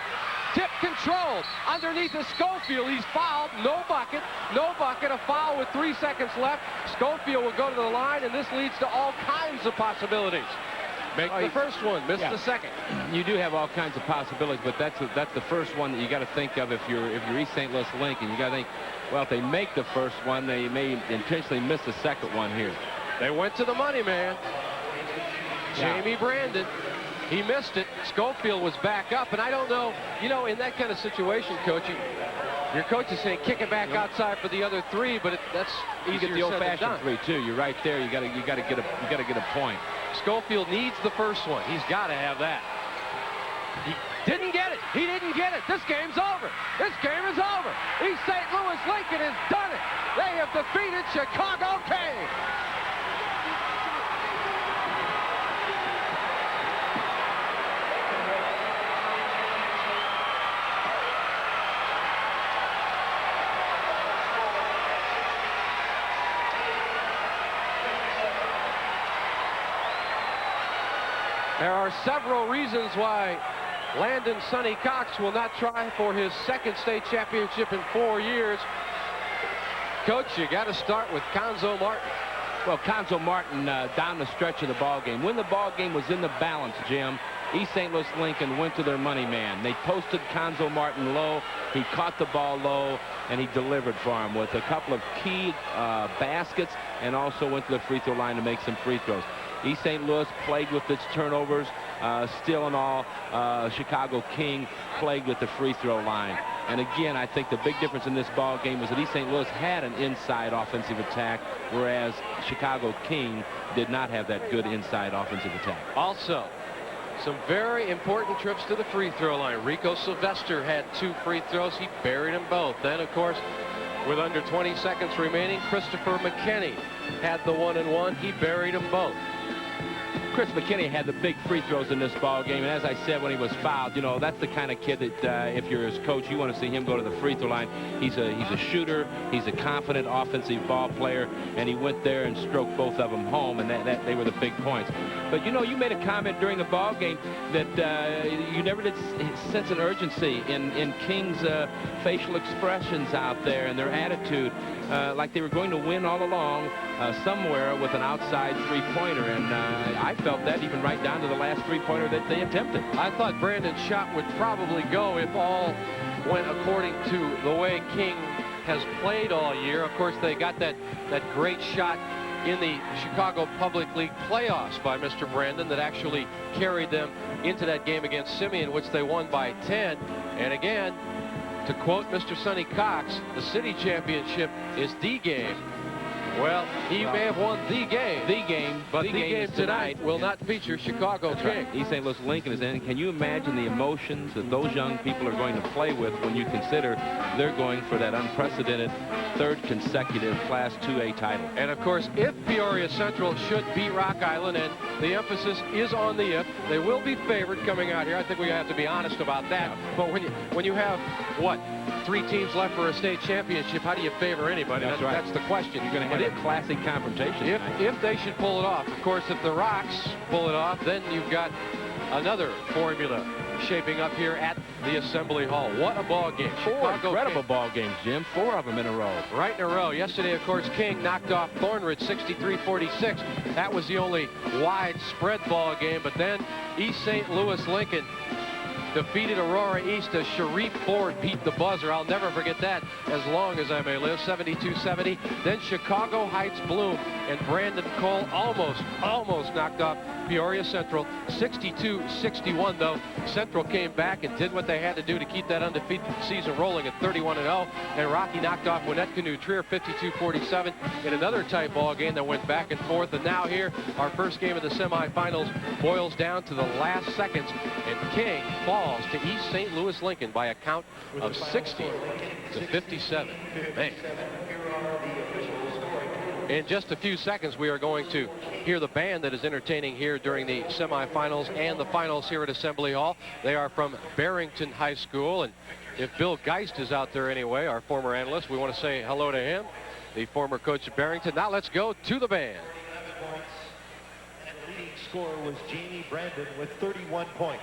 Tip controlled. Underneath is Schofield. He's fouled. No bucket. No bucket. A foul with 3 seconds left. Schofield will go to the line, and this leads to all kinds of possibilities. Make the first one, miss the second. You do have all kinds of possibilities, but that's the first one that you got to think of if you're East St. Louis Lincoln. You got to think, well, if they make the first one, they may intentionally miss the second one here. They went to the money man. Jamie Brandon. He missed it. Schofield was back up, and I don't know, you know, in that kind of situation, Coach, your coach is saying kick it back outside for the other 3, but that's you get the old-fashioned 3 too. You're right there. You got to get a point. Schofield needs the first one. He's got to have that. He didn't get it. He didn't get it. This game's over. This game is over. East St. Louis Lincoln has done it. They have defeated Chicago King. There are several reasons why Landon Sonny Cox will not try for his 2nd state championship in 4 years. Coach, you got to start with Cuonzo Martin. Well, Cuonzo Martin down the stretch of the ball game. When the ball game was in the balance, Jim, East St. Louis Lincoln went to their money man. They posted Cuonzo Martin low. He caught the ball low, and he delivered for him with a couple of key baskets, and also went to the free throw line to make some free throws. East St. Louis plagued with its turnovers. Still in all, Chicago King plagued with the free throw line. And again, I think the big difference in this ball game was that East St. Louis had an inside offensive attack, whereas Chicago King did not have that good inside offensive attack. Also, some very important trips to the free throw line. Rico Sylvester had 2 free throws. He buried them both. Then, of course, with under 20 seconds remaining, Christopher McKinney had the 1-and-1. He buried them both. Chris McKinney had the big free throws in this ball game, and as I said when he was fouled, you know, that's the kind of kid that if you're his coach, you want to see him go to the free throw line. He's a shooter, he's a confident offensive ball player, and he went there and stroked both of them home, and that they were the big points. But you know, you made a comment during the ball game that you never did sense an urgency in King's facial expressions out there and their attitude, like they were going to win all along somewhere with an outside three-pointer, and I felt that even right down to the last three-pointer that they attempted. I thought Brandon's shot would probably go if all went according to the way King has played all year. Of course, they got that great shot in the Chicago Public League playoffs by Mr. Brandon that actually carried them into that game against Simeon, which they won by 10. And again, to quote Mr. Sonny Cox, the city championship is the game. Well, he may have won the game, but the game tonight will not feature Chicago King. Right. East St. Louis Lincoln is in. Can you imagine the emotions that those young people are going to play with when you consider they're going for that unprecedented 3rd consecutive Class 2A title? And of course, if Peoria Central should beat Rock Island, and the emphasis is on the if, they will be favored coming out here. I think we have to be honest about that. Yeah. But when you have what, 3 teams left for a state championship, how do you favor anybody? That's right. That's the question. You're going to have a classic confrontation. If they should pull it off, of course, if the Rocks pull it off, then you've got another formula shaping up here at the Assembly Hall. What a ball game. 4 incredible ball games, Jim. 4 of them in a row. Right in a row. Yesterday, of course, King knocked off Thornridge 63-46. That was the only widespread ball game. But then East St. Louis Lincoln defeated Aurora East as Shareef Ford beat the buzzer. I'll never forget that as long as I may live. 72-70. Then Chicago Heights Bloom and Brandon Cole almost knocked off Peoria Central. 62-61 though. Central came back and did what they had to do to keep that undefeated season rolling at 31-0. And Rocky knocked off Winnetka Trier 52-47 in another tight ball game that went back and forth. And now here, our first game of the semifinals boils down to the last seconds, and King falls to East St. Louis Lincoln by a count of 60-57. Man. In just a few seconds, we are going to hear the band that is entertaining here during the semifinals and the finals here at Assembly Hall. They are from Barrington High School, and if Bill Geist is out there anyway, our former analyst, we want to say hello to him, the former coach at Barrington. Now let's go to the band. And the leading scorer was Jamie Brandon with 31 points.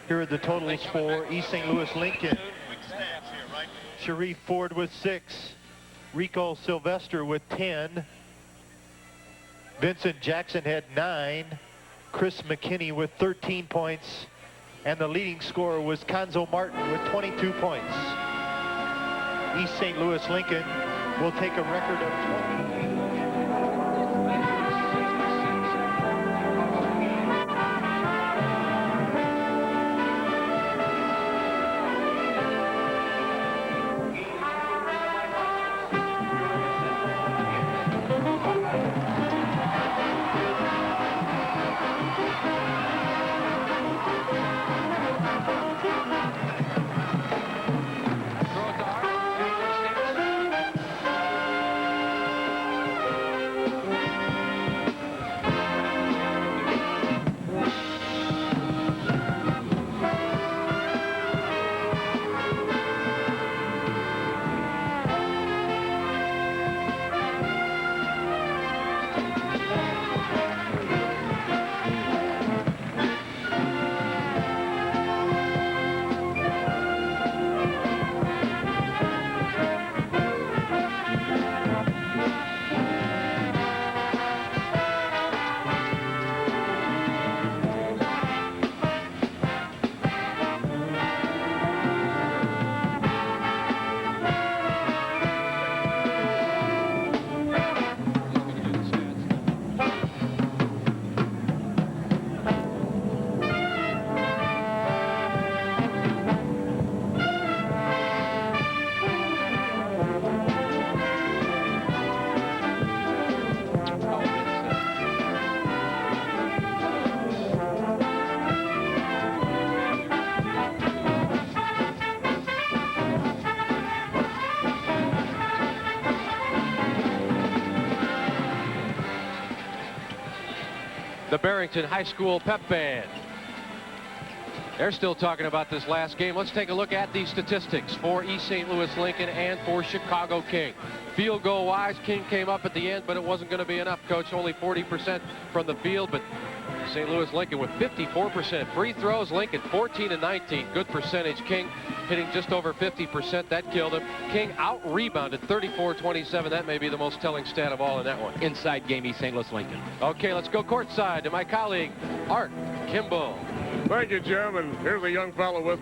Here are the totals for East St. Louis Lincoln. Shareef Ford with 6. Rico Sylvester with 10. Vincent Jackson had 9. Chris McKinney with 13 points. And the leading scorer was Cuonzo Martin with 22 points. East St. Louis Lincoln will take a record of 20. The Barrington High School pep band. They're still talking about this last game. Let's take a look at the statistics for East St. Louis Lincoln and for Chicago King. Field goal wise, King came up at the end, but it wasn't going to be enough, Coach. Only 40% from the field, but St. Louis Lincoln with 54%. Free throws, Lincoln 14-19. Good percentage. King hitting just over 50%. That killed him. King out-rebounded 34-27. That may be the most telling stat of all in that one. Inside game, East St. Louis Lincoln. Okay, let's go courtside to my colleague, Art Kimball. Thank you, Jim. And here's a young fellow with